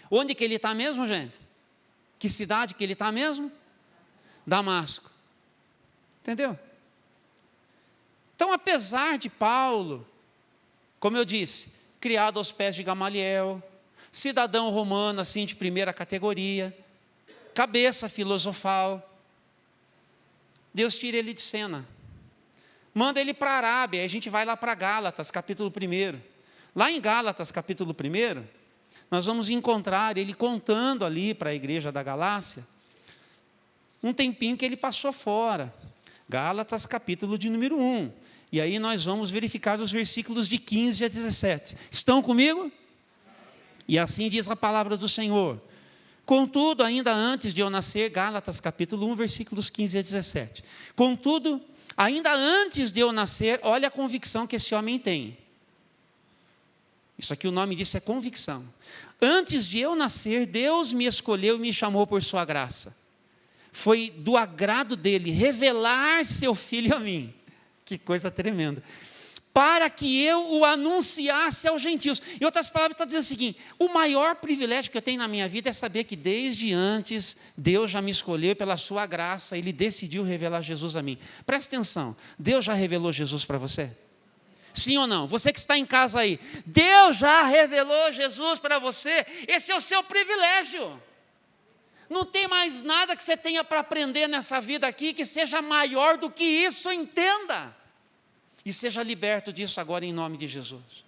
Onde que ele está mesmo, gente? Que cidade que ele está mesmo? Damasco. Entendeu? Então, apesar de Paulo, como eu disse, criado aos pés de Gamaliel, cidadão romano, assim, de primeira categoria, cabeça filosofal, Deus tira ele de cena. Manda ele para a Arábia, aí a gente vai lá para Gálatas, capítulo 1. Lá em Gálatas, capítulo 1, nós vamos encontrar ele contando ali para a igreja da Galácia, um tempinho que ele passou fora. Gálatas, capítulo de número 1. E aí nós vamos verificar os versículos de 15 a 17. Estão comigo? E assim diz a palavra do Senhor. Contudo, ainda antes de eu nascer, Gálatas, capítulo 1, versículos 15 a 17. Contudo, ainda antes de eu nascer, olha a convicção que esse homem tem. Isso aqui o nome disso é convicção. Antes de eu nascer, Deus me escolheu e me chamou por sua graça. Foi do agrado dele revelar seu filho a mim. Que coisa tremenda. Para que eu o anunciasse aos gentios. Em outras palavras, está dizendo o seguinte, o maior privilégio que eu tenho na minha vida é saber que desde antes, Deus já me escolheu pela sua graça, Ele decidiu revelar Jesus a mim. Presta atenção, Deus já revelou Jesus para você? Sim ou não? Você que está em casa aí, Deus já revelou Jesus para você, esse é o seu privilégio. Não tem mais nada que você tenha para aprender nessa vida aqui que seja maior do que isso, entenda. E seja liberto disso agora em nome de Jesus.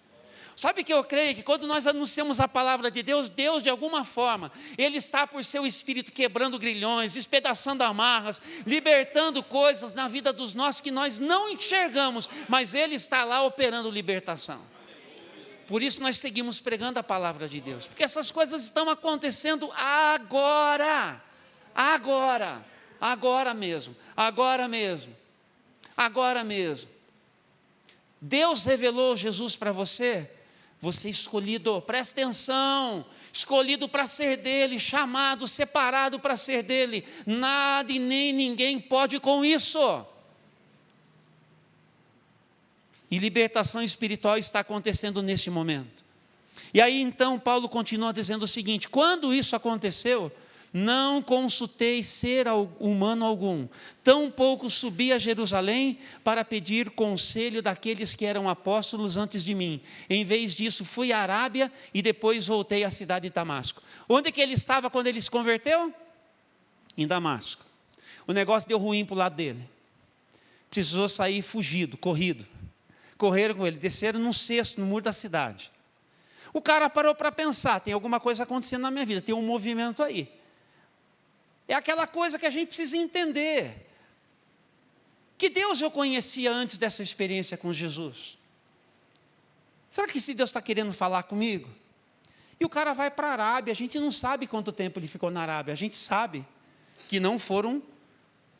Sabe que eu creio que quando nós anunciamos a palavra de Deus, Deus de alguma forma, Ele está por seu Espírito quebrando grilhões, despedaçando amarras, libertando coisas na vida dos nossos que nós não enxergamos, mas Ele está lá operando libertação. Por isso nós seguimos pregando a palavra de Deus, porque essas coisas estão acontecendo agora mesmo. Deus revelou Jesus para você, você escolhido, presta atenção, escolhido para ser dele, chamado, separado para ser dele, nada e nem ninguém pode com isso. E libertação espiritual está acontecendo neste momento. E aí então Paulo continua dizendo o seguinte, quando isso aconteceu, não consultei ser humano algum, tampouco subi a Jerusalém para pedir conselho daqueles que eram apóstolos antes de mim. Em vez disso, fui à Arábia e depois voltei à cidade de Damasco. Onde que ele estava quando ele se converteu? Em Damasco. O negócio deu ruim para o lado dele. Precisou sair fugido, corrido. Correram com ele, desceram num cesto no muro da cidade. O cara parou para pensar, tem alguma coisa acontecendo na minha vida, tem um movimento aí. É aquela coisa que a gente precisa entender. Que Deus eu conhecia antes dessa experiência com Jesus? Será que esse Deus está querendo falar comigo? E o cara vai para a Arábia, a gente não sabe quanto tempo ele ficou na Arábia, a gente sabe que não foram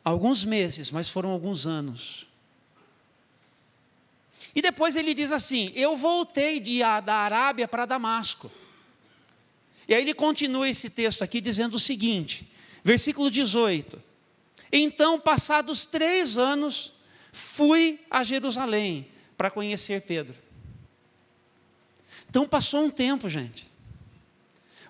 alguns meses, mas foram alguns anos. E depois ele diz assim, eu voltei da Arábia para Damasco. E aí ele continua esse texto aqui dizendo o seguinte, versículo 18, Então, passados 3 anos, fui a Jerusalém para conhecer Pedro. Então, passou um tempo, gente.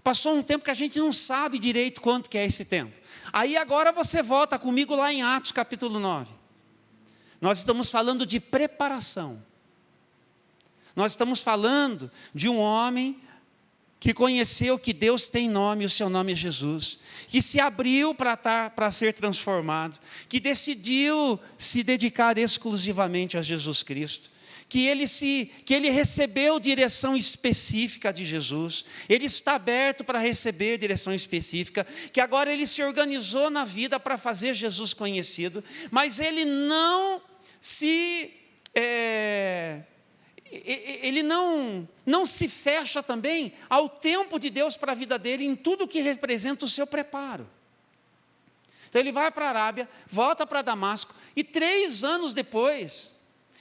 Passou um tempo que a gente não sabe direito quanto que é esse tempo. Aí agora você volta comigo lá em Atos capítulo 9. Nós estamos falando de preparação. Nós estamos falando de um homem que conheceu que Deus tem nome, e o seu nome é Jesus, que se abriu para ser transformado, que decidiu se dedicar exclusivamente a Jesus Cristo, que ele recebeu direção específica de Jesus, ele está aberto para receber direção específica, que agora ele se organizou na vida para fazer Jesus conhecido, mas ele não se fecha também ao tempo de Deus para a vida dele, em tudo que representa o seu preparo. Então ele vai para a Arábia, volta para Damasco, e 3 anos depois,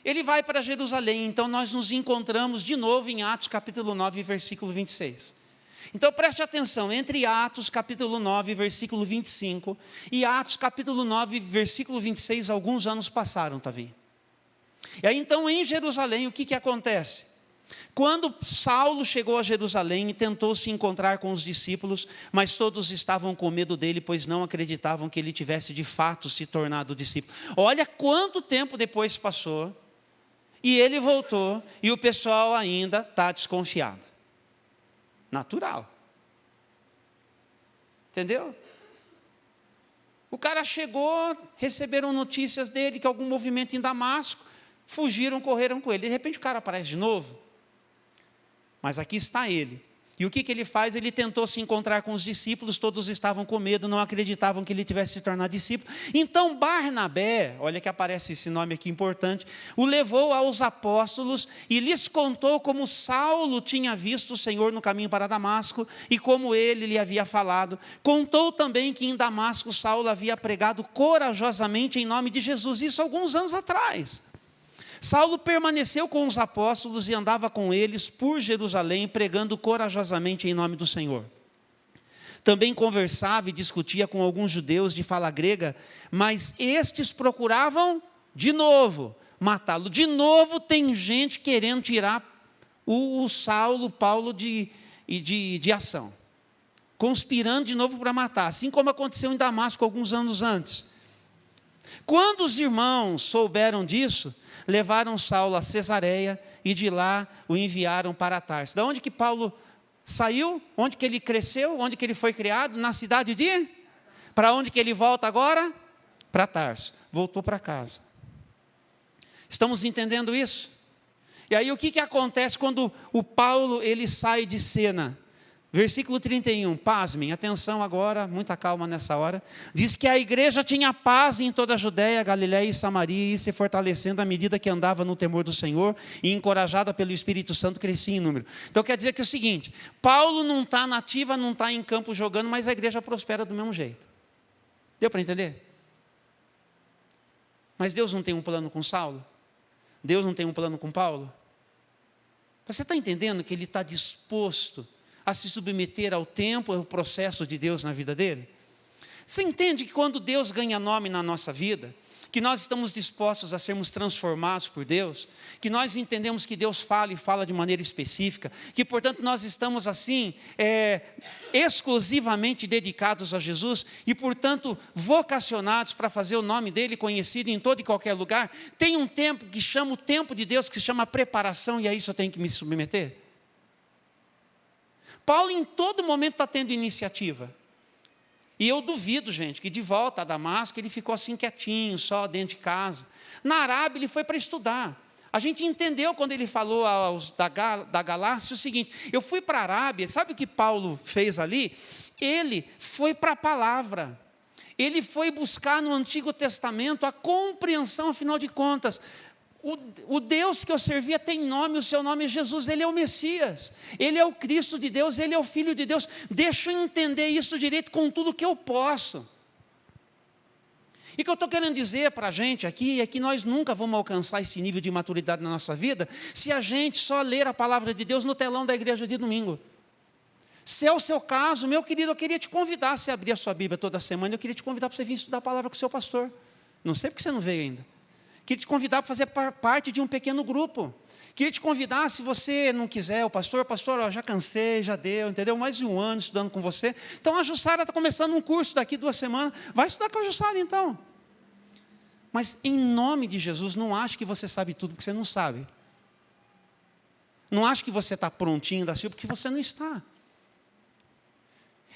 ele vai para Jerusalém. Então nós nos encontramos de novo em Atos capítulo 9, versículo 26. Então preste atenção, entre Atos capítulo 9, versículo 25, e Atos capítulo 9, versículo 26, alguns anos passaram, tá vendo? E aí então em Jerusalém, o que acontece? Quando Saulo chegou a Jerusalém e tentou se encontrar com os discípulos, mas todos estavam com medo dele, pois não acreditavam que ele tivesse de fato se tornado discípulo. Olha quanto tempo depois passou, e ele voltou, e o pessoal ainda está desconfiado. Natural. Entendeu? O cara chegou, receberam notícias dele, que algum movimento em Damasco, fugiram, correram com ele. De repente o cara aparece de novo. Mas aqui está ele. E o que ele faz? Ele tentou se encontrar com os discípulos, todos estavam com medo, não acreditavam que ele tivesse se tornado discípulo. Então Barnabé, olha que aparece esse nome aqui importante, o levou aos apóstolos e lhes contou como Saulo tinha visto o Senhor no caminho para Damasco e como ele lhe havia falado. Contou também que em Damasco Saulo havia pregado corajosamente em nome de Jesus, isso alguns anos atrás. Saulo permaneceu com os apóstolos e andava com eles por Jerusalém, pregando corajosamente em nome do Senhor. Também conversava e discutia com alguns judeus de fala grega, mas estes procuravam de novo matá-lo. De novo tem gente querendo tirar o Paulo de ação, conspirando de novo para matar, assim como aconteceu em Damasco alguns anos antes. Quando os irmãos souberam disso, levaram Saulo a Cesareia e de lá o enviaram para Tarso. Da onde que Paulo saiu? Onde que ele cresceu? Onde que ele foi criado? Na cidade de? Para onde que ele volta agora? Para Tarso. Voltou para casa. Estamos entendendo isso? E aí o que acontece quando o Paulo ele sai de cena? Versículo 31, pasmem, atenção agora, muita calma nessa hora. Diz que a igreja tinha paz em toda a Judéia, Galiléia e Samaria, e se fortalecendo à medida que andava no temor do Senhor, e encorajada pelo Espírito Santo, crescia em número. Então quer dizer que é o seguinte, Paulo não está na ativa, não está em campo jogando, mas a igreja prospera do mesmo jeito. Deu para entender? Mas Deus não tem um plano com Saulo? Deus não tem um plano com Paulo? Você está entendendo que ele está disposto a se submeter ao tempo, ao processo de Deus na vida dele? Você entende que quando Deus ganha nome na nossa vida, que nós estamos dispostos a sermos transformados por Deus, que nós entendemos que Deus fala e fala de maneira específica, que portanto nós estamos assim, exclusivamente dedicados a Jesus e portanto vocacionados para fazer o nome dele conhecido em todo e qualquer lugar, tem um tempo que chama o tempo de Deus, que se chama preparação, e a isso eu tenho que me submeter? Paulo em todo momento está tendo iniciativa. E eu duvido, gente, que de volta a Damasco ele ficou assim quietinho, só dentro de casa. Na Arábia ele foi para estudar. A gente entendeu quando ele falou aos da Galácia o seguinte, eu fui para a Arábia, sabe o que Paulo fez ali? Ele foi para a palavra. Ele foi buscar no Antigo Testamento a compreensão, afinal de contas. O Deus que eu servia tem nome, o seu nome é Jesus, Ele é o Messias, Ele é o Cristo de Deus, Ele é o Filho de Deus. Deixa eu entender isso direito com tudo que eu posso. E o que eu estou querendo dizer para a gente aqui é que nós nunca vamos alcançar esse nível de maturidade na nossa vida se a gente só ler a palavra de Deus no telão da igreja de domingo. Se é o seu caso, meu querido, eu queria te convidar, se abrir a sua Bíblia toda semana, eu queria te convidar para você vir estudar a palavra com o seu pastor. Não sei porque você não veio ainda. Queria te convidar para fazer parte de um pequeno grupo. Queria te convidar, se você não quiser, o pastor, ó, já cansei, já deu, entendeu? Mais de um ano estudando com você. Então a Jussara está começando um curso daqui 2 semanas. Vai estudar com a Jussara então. Mas em nome de Jesus, não ache que você sabe tudo, porque você não sabe. Não ache que você está prontinho da Silva, porque você não está.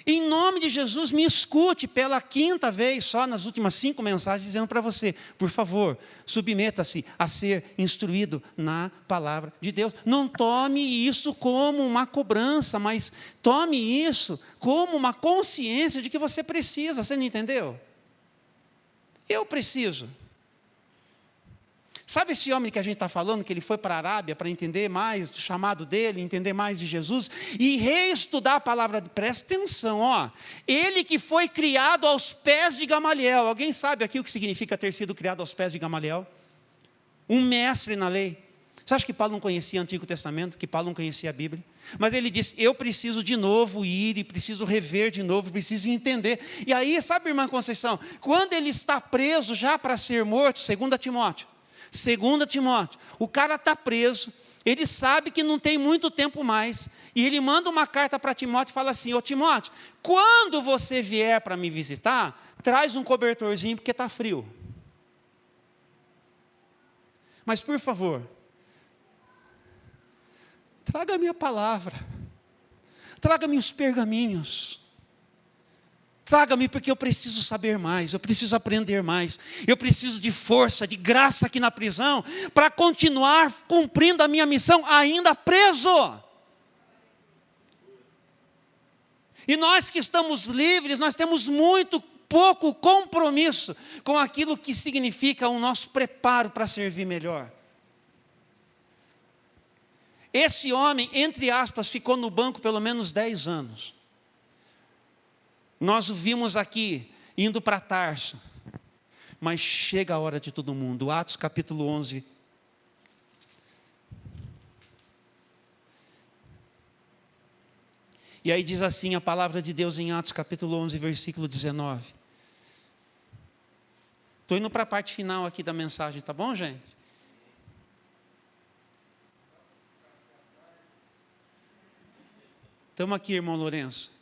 Em nome de Jesus, me escute pela 5ª vez só nas últimas 5 mensagens, dizendo para você, por favor, submeta-se a ser instruído na palavra de Deus. Não tome isso como uma cobrança, mas tome isso como uma consciência de que você precisa. Você não entendeu? Eu preciso. Sabe esse homem que a gente está falando, que ele foi para a Arábia para entender mais do chamado dele, entender mais de Jesus, e reestudar a palavra, presta atenção, ó, ele que foi criado aos pés de Gamaliel, alguém sabe aqui o que significa ter sido criado aos pés de Gamaliel? Um mestre na lei. Você acha que Paulo não conhecia o Antigo Testamento, que Paulo não conhecia a Bíblia? Mas ele disse, eu preciso de novo ir, e preciso rever de novo, preciso entender. E aí, sabe, irmã Conceição, quando ele está preso já para ser morto, 2 Timóteo, o cara está preso, ele sabe que não tem muito tempo mais, e ele manda uma carta para Timóteo e fala assim, ô Timóteo, quando você vier para me visitar, traz um cobertorzinho porque está frio. Mas por favor, traga a minha palavra, traga-me os pergaminhos, traga-me porque eu preciso saber mais, eu preciso aprender mais, eu preciso de força, de graça aqui na prisão, para continuar cumprindo a minha missão ainda preso. E nós que estamos livres, nós temos muito pouco compromisso com aquilo que significa o nosso preparo para servir melhor. Esse homem, entre aspas, ficou no banco pelo menos 10 anos. Nós o vimos aqui, indo para Tarso. Mas chega a hora de todo mundo. Atos capítulo 11. E aí diz assim a palavra de Deus em Atos capítulo 11, versículo 19. Estou indo para a parte final aqui da mensagem, tá bom, gente? Estamos aqui, irmão Lourenço.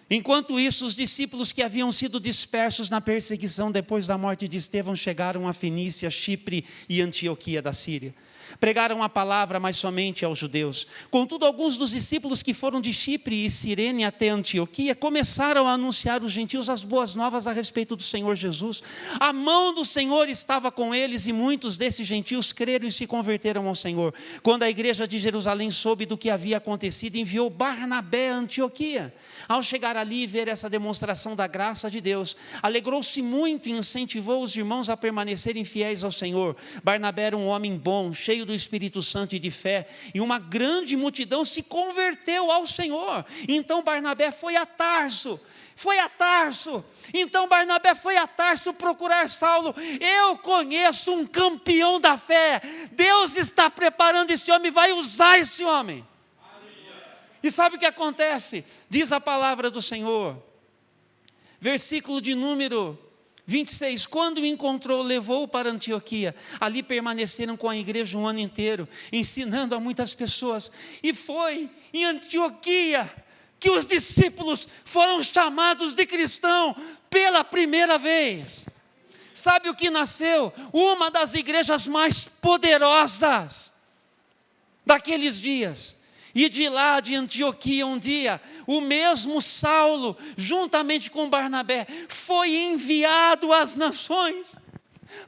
Enquanto isso, os discípulos que haviam sido dispersos na perseguição depois da morte de Estevão chegaram a Fenícia, Chipre e Antioquia da Síria. Pregaram a palavra, mas somente aos judeus. Contudo, alguns dos discípulos que foram de Chipre e Cirene até Antioquia começaram a anunciar aos gentios as boas novas a respeito do Senhor Jesus. A mão do Senhor estava com eles e muitos desses gentios creram e se converteram ao Senhor. Quando a igreja de Jerusalém soube do que havia acontecido, enviou Barnabé a Antioquia. Ao chegar ali e ver essa demonstração da graça de Deus, alegrou-se muito e incentivou os irmãos a permanecerem fiéis ao Senhor. Barnabé era um homem bom, cheio do Espírito Santo e de fé, e uma grande multidão se converteu ao Senhor. Então Barnabé foi a Tarso. Então Barnabé foi a Tarso procurar Saulo. Eu conheço um campeão da fé. Deus está preparando esse homem, vai usar esse homem. E sabe o que acontece? Diz a palavra do Senhor, versículo de número 26, quando o encontrou, levou-o para Antioquia, ali permaneceram com a igreja um ano inteiro, ensinando a muitas pessoas, e foi em Antioquia que os discípulos foram chamados de cristão pela primeira vez. Sabe o que nasceu? Uma das igrejas mais poderosas daqueles dias. E de lá de Antioquia um dia, o mesmo Saulo, juntamente com Barnabé, foi enviado às nações,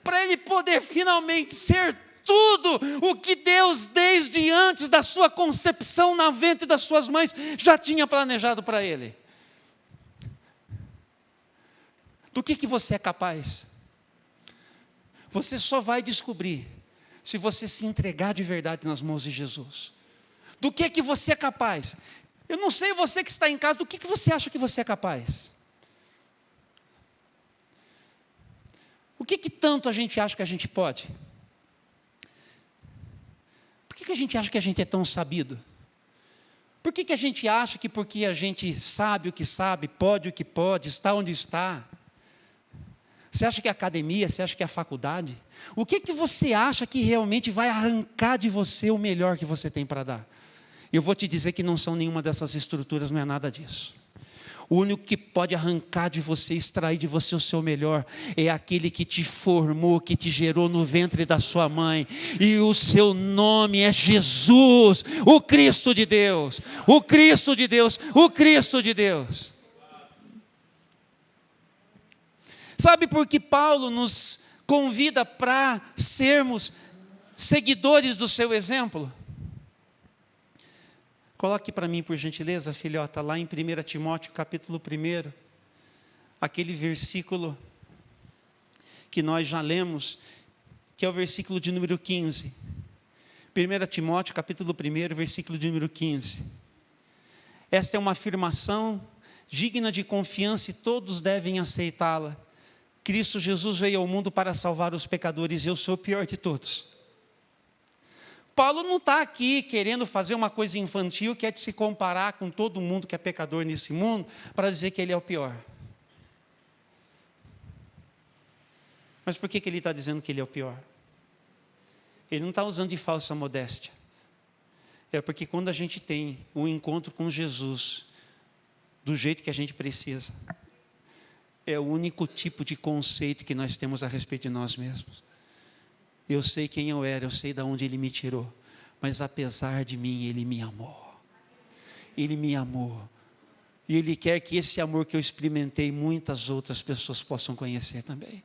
para ele poder finalmente ser tudo o que Deus, desde antes da sua concepção na ventre das suas mães, já tinha planejado para ele. Do que você é capaz? Você só vai descobrir se você se entregar de verdade nas mãos de Jesus. Do que você é capaz? Eu não sei, você que está em casa, do que você acha que você é capaz? O que tanto a gente acha que a gente pode? Por que a gente acha que a gente é tão sabido? Por que a gente acha que porque a gente sabe o que sabe, pode o que pode, está onde está? Você acha que é academia? Você acha que é a faculdade? O que você acha que realmente vai arrancar de você o melhor que você tem para dar? Eu vou te dizer que não são nenhuma dessas estruturas, não é nada disso. O único que pode arrancar de você, extrair de você o seu melhor, é aquele que te formou, que te gerou no ventre da sua mãe. E o seu nome é Jesus, o Cristo de Deus, o Cristo de Deus, o Cristo de Deus. Sabe por que Paulo nos convida para sermos seguidores do seu exemplo? Coloque para mim, por gentileza, filhota, lá em 1 Timóteo, capítulo 1, aquele versículo que nós já lemos, que é o versículo de número 15. 1 Timóteo, capítulo 1, versículo de número 15. Esta é uma afirmação digna de confiança e todos devem aceitá-la. Cristo Jesus veio ao mundo para salvar os pecadores, e eu sou o pior de todos. Paulo não está aqui querendo fazer uma coisa infantil, que é de se comparar com todo mundo que é pecador nesse mundo, para dizer que ele é o pior. Mas por que ele está dizendo que ele é o pior? Ele não está usando de falsa modéstia. É porque quando a gente tem um encontro com Jesus, do jeito que a gente precisa, é o único tipo de conceito que nós temos a respeito de nós mesmos. Eu sei quem eu era, eu sei de onde Ele me tirou, mas apesar de mim, Ele me amou. Ele me amou. E Ele quer que esse amor que eu experimentei, muitas outras pessoas possam conhecer também.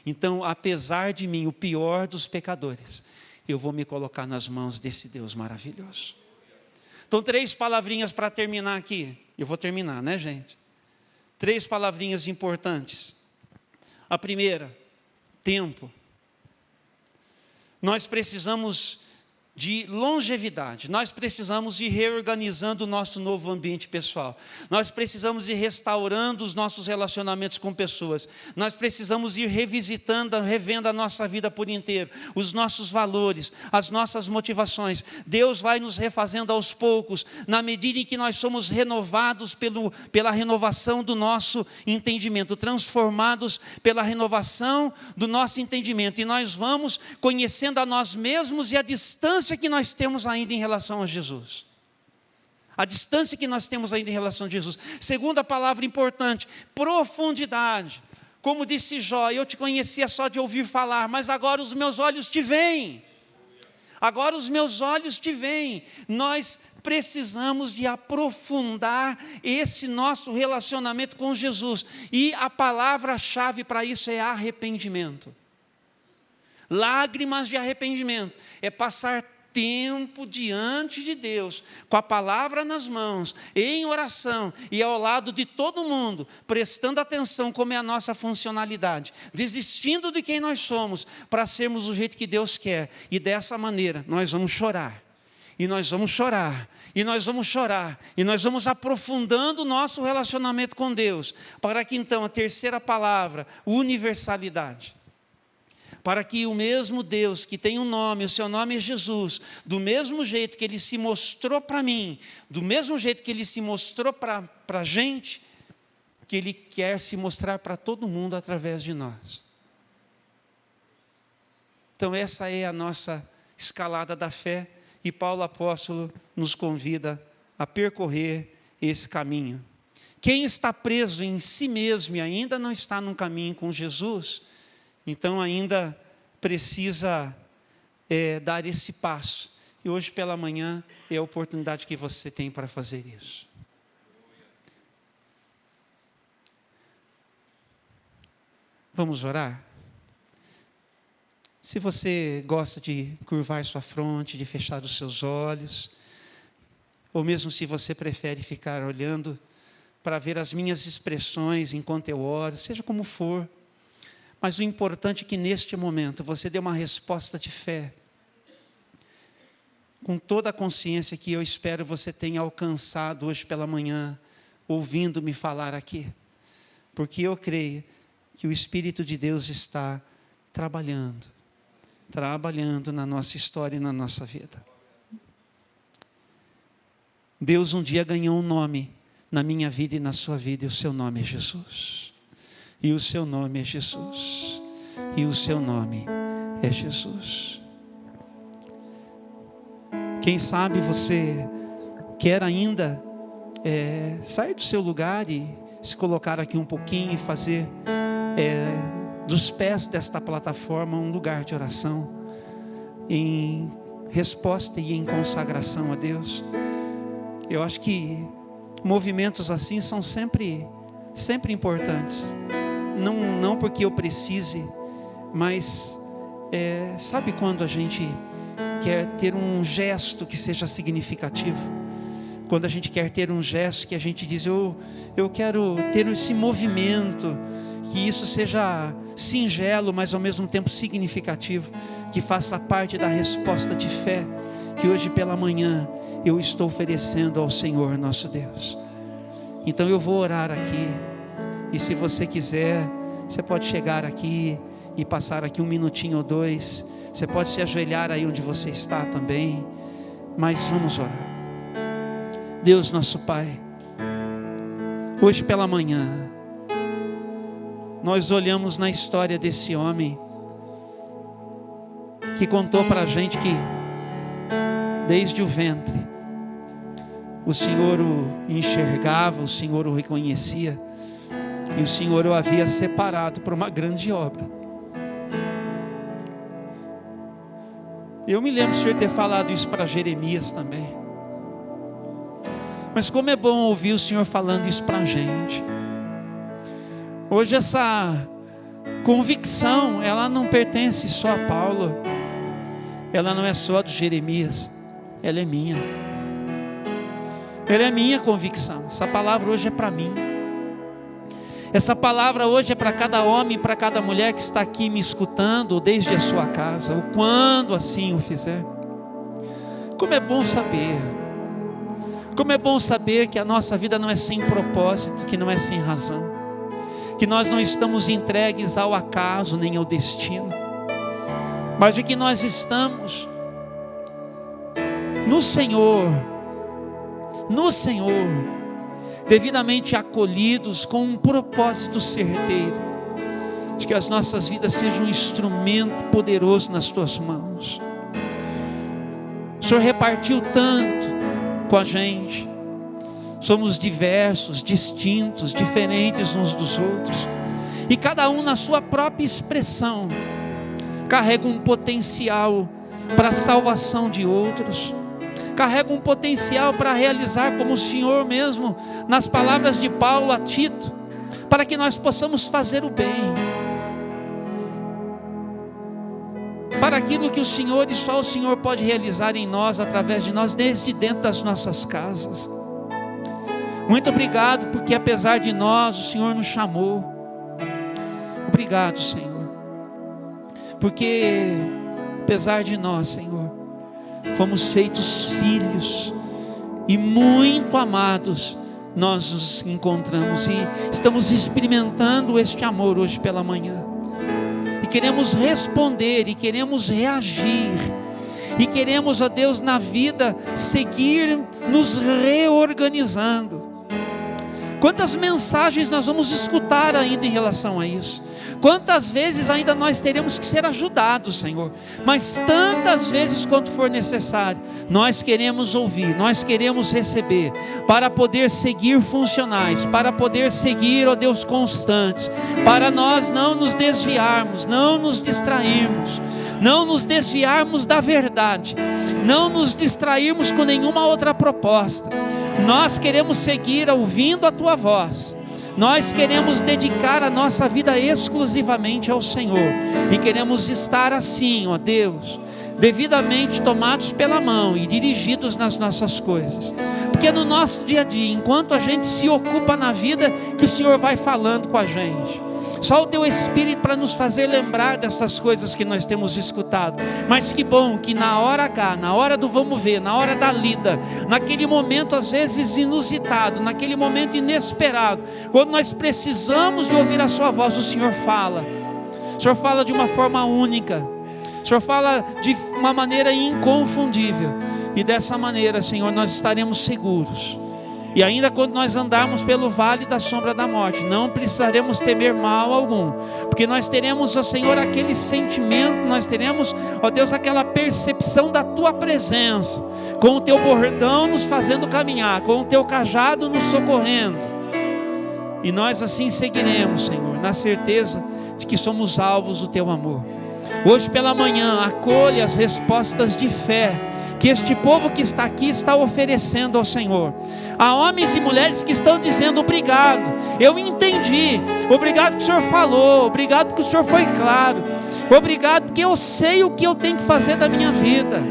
Então, apesar de mim, o pior dos pecadores, eu vou me colocar nas mãos desse Deus maravilhoso. Então, 3 palavrinhas para terminar aqui. Eu vou terminar, né, gente? 3 palavrinhas importantes. A primeira, tempo. Nós precisamos de longevidade, nós precisamos ir reorganizando o nosso novo ambiente pessoal, nós precisamos ir restaurando os nossos relacionamentos com pessoas, nós precisamos ir revisitando, revendo a nossa vida por inteiro, os nossos valores, as nossas motivações. Deus vai nos refazendo aos poucos, na medida em que nós somos renovados pela renovação do nosso entendimento, transformados pela renovação do nosso entendimento, e nós vamos conhecendo a nós mesmos e a distância que nós temos ainda em relação a Jesus. A distância que nós temos ainda em relação a Jesus. Segunda palavra importante, profundidade. Como disse Jó, eu te conhecia só de ouvir falar, mas agora os meus olhos te veem. Agora os meus olhos te veem. Nós precisamos de aprofundar esse nosso relacionamento com Jesus. E a palavra-chave para isso é arrependimento. Lágrimas de arrependimento. É passar tempo diante de Deus, com a palavra nas mãos, em oração e ao lado de todo mundo, prestando atenção como é a nossa funcionalidade, desistindo de quem nós somos, para sermos o jeito que Deus quer. E dessa maneira nós vamos chorar, e nós vamos chorar, e nós vamos chorar, e nós vamos aprofundando o nosso relacionamento com Deus, para que então a terceira palavra, universalidade. Para que o mesmo Deus que tem um nome, o seu nome é Jesus, do mesmo jeito que Ele se mostrou para mim, do mesmo jeito que Ele se mostrou para a gente, que Ele quer se mostrar para todo mundo através de nós. Então essa é a nossa escalada da fé, e Paulo apóstolo nos convida a percorrer esse caminho. Quem está preso em si mesmo e ainda não está num caminho com Jesus, então ainda precisa dar esse passo. E hoje pela manhã é a oportunidade que você tem para fazer isso. Vamos orar? Se você gosta de curvar sua fronte, de fechar os seus olhos, ou mesmo se você prefere ficar olhando para ver as minhas expressões enquanto eu oro, seja como for, mas o importante é que neste momento você dê uma resposta de fé, com toda a consciência que eu espero você tenha alcançado hoje pela manhã, ouvindo-me falar aqui, porque eu creio que o Espírito de Deus está trabalhando na nossa história e na nossa vida. Deus um dia ganhou um nome na minha vida e na sua vida, e o seu nome é Jesus. E o seu nome é Jesus. E o seu nome é Jesus. Quem sabe você quer ainda sair do seu lugar e se colocar aqui um pouquinho e fazer dos pés desta plataforma um lugar de oração, em resposta e em consagração a Deus. Eu acho que movimentos assim são sempre importantes, não porque eu precise, mas sabe quando a gente quer ter um gesto que seja significativo? Quando a gente quer ter um gesto que a gente diz, eu quero ter esse movimento, que isso seja singelo, mas ao mesmo tempo significativo, que faça parte da resposta de fé, que hoje pela manhã eu estou oferecendo ao Senhor nosso Deus. Então eu vou orar aqui, e se você quiser, você pode chegar aqui e passar aqui um minutinho ou dois, você pode se ajoelhar aí onde você está também, mas vamos orar. Deus nosso Pai, hoje pela manhã, nós olhamos na história desse homem, que contou para a gente que, desde o ventre, o Senhor o enxergava, o Senhor o reconhecia, e o Senhor o havia separado para uma grande obra. Eu me lembro do Senhor ter falado isso para Jeremias também. Mas como é bom ouvir o Senhor falando isso para a gente. Hoje essa convicção, ela não pertence só a Paulo. Ela não é só do Jeremias. Ela é minha. Ela é minha convicção. Essa palavra hoje é para mim. Essa palavra hoje é para cada homem, para cada mulher que está aqui me escutando, desde a sua casa, ou quando assim o fizer. Como é bom saber. Como é bom saber que a nossa vida não é sem propósito, que não é sem razão, que nós não estamos entregues ao acaso nem ao destino, mas de que nós estamos no Senhor, devidamente acolhidos com um propósito certeiro, de que as nossas vidas sejam um instrumento poderoso nas tuas mãos. O Senhor repartiu tanto com a gente, somos diversos, distintos, diferentes uns dos outros, e cada um na sua própria expressão carrega um potencial para a salvação de outros, carrega um potencial para realizar, como o Senhor mesmo, nas palavras de Paulo a Tito, para que nós possamos fazer o bem, para aquilo que o Senhor e só o Senhor pode realizar em nós, através de nós, desde dentro das nossas casas. Muito obrigado, porque apesar de nós, o Senhor nos chamou. Obrigado, Senhor, porque apesar de nós, Senhor, fomos feitos filhos e muito amados. Nós nos encontramos e estamos experimentando este amor hoje pela manhã. Queremos responder e queremos reagir, e queremos, ó Deus, na vida seguir nos reorganizando. Quantas mensagens nós vamos escutar ainda em relação a isso? Quantas vezes ainda nós teremos que ser ajudados, Senhor? Mas tantas vezes quanto for necessário, nós queremos ouvir, nós queremos receber, para poder seguir funcionais, para poder seguir, ó Deus, constantes, para nós não nos desviarmos, não nos distrairmos, não nos desviarmos da verdade, não nos distrairmos com nenhuma outra proposta. Nós queremos seguir ouvindo a Tua voz. Nós queremos dedicar a nossa vida exclusivamente ao Senhor, e queremos estar assim, ó Deus, devidamente tomados pela mão e dirigidos nas nossas coisas, porque no nosso dia a dia, enquanto a gente se ocupa na vida, que o Senhor vai falando com a gente. Só o Teu Espírito para nos fazer lembrar dessas coisas que nós temos escutado. Mas que bom que na hora H, na hora do vamos ver, na hora da lida, naquele momento às vezes inusitado, naquele momento inesperado, quando nós precisamos de ouvir a Sua voz, o Senhor fala. O Senhor fala de uma forma única, o Senhor fala de uma maneira inconfundível. E dessa maneira, Senhor, nós estaremos seguros. E ainda quando nós andarmos pelo vale da sombra da morte, não precisaremos temer mal algum, porque nós teremos, ó Senhor, aquele sentimento, nós teremos, ó Deus, aquela percepção da Tua presença, com o Teu bordão nos fazendo caminhar, com o Teu cajado nos socorrendo. E nós assim seguiremos, Senhor, na certeza de que somos alvos do Teu amor. Hoje pela manhã, acolha as respostas de fé que este povo que está aqui está oferecendo ao Senhor. Há homens e mulheres que estão dizendo: obrigado, eu entendi, obrigado que o Senhor falou, obrigado que o Senhor foi claro, obrigado porque eu sei o que eu tenho que fazer da minha vida,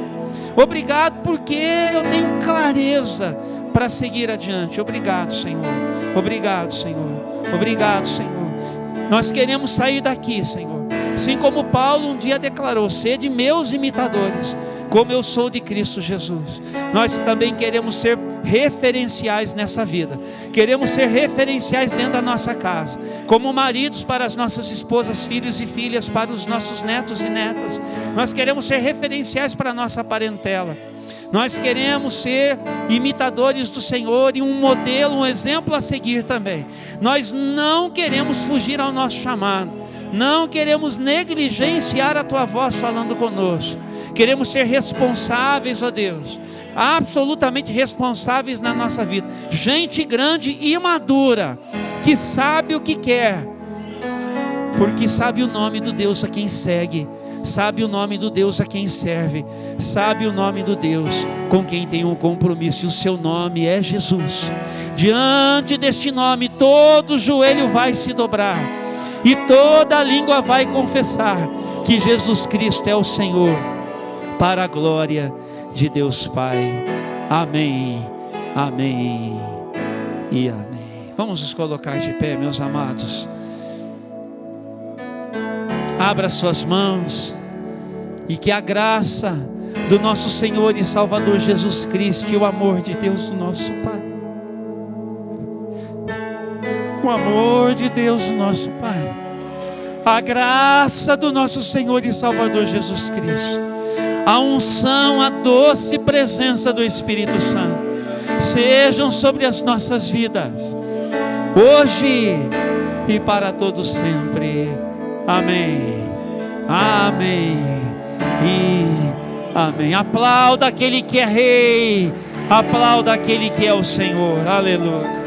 obrigado porque eu tenho clareza para seguir adiante. Obrigado, Senhor, obrigado, Senhor, obrigado, Senhor. Nós queremos sair daqui, Senhor, assim como Paulo um dia declarou: sede meus imitadores, como eu sou de Cristo Jesus. Nós também queremos ser referenciais nessa vida, queremos ser referenciais dentro da nossa casa, como maridos para as nossas esposas, filhos e filhas, para os nossos netos e netas. Nós queremos ser referenciais para a nossa parentela. Nós queremos ser imitadores do Senhor e um modelo, um exemplo a seguir também. Nós não queremos fugir ao nosso chamado, não queremos negligenciar a Tua voz falando conosco. Queremos ser responsáveis, ó Deus, absolutamente responsáveis na nossa vida. Gente grande e madura, que sabe o que quer, porque sabe o nome do Deus a quem segue, sabe o nome do Deus a quem serve, sabe o nome do Deus com quem tem um compromisso, e o seu nome é Jesus. Diante deste nome, todo joelho vai se dobrar, e toda língua vai confessar que Jesus Cristo é o Senhor, para a glória de Deus Pai. Amém, amém e amém. Vamos nos colocar de pé, meus amados. Abra suas mãos, e que a graça do nosso Senhor e Salvador Jesus Cristo, e o amor de Deus nosso Pai, o amor de Deus nosso Pai, a graça do nosso Senhor e Salvador Jesus Cristo, a unção, a doce presença do Espírito Santo, sejam sobre as nossas vidas, hoje e para todo sempre. Amém, amém e amém. Aplauda aquele que é Rei, aplauda aquele que é o Senhor. Aleluia.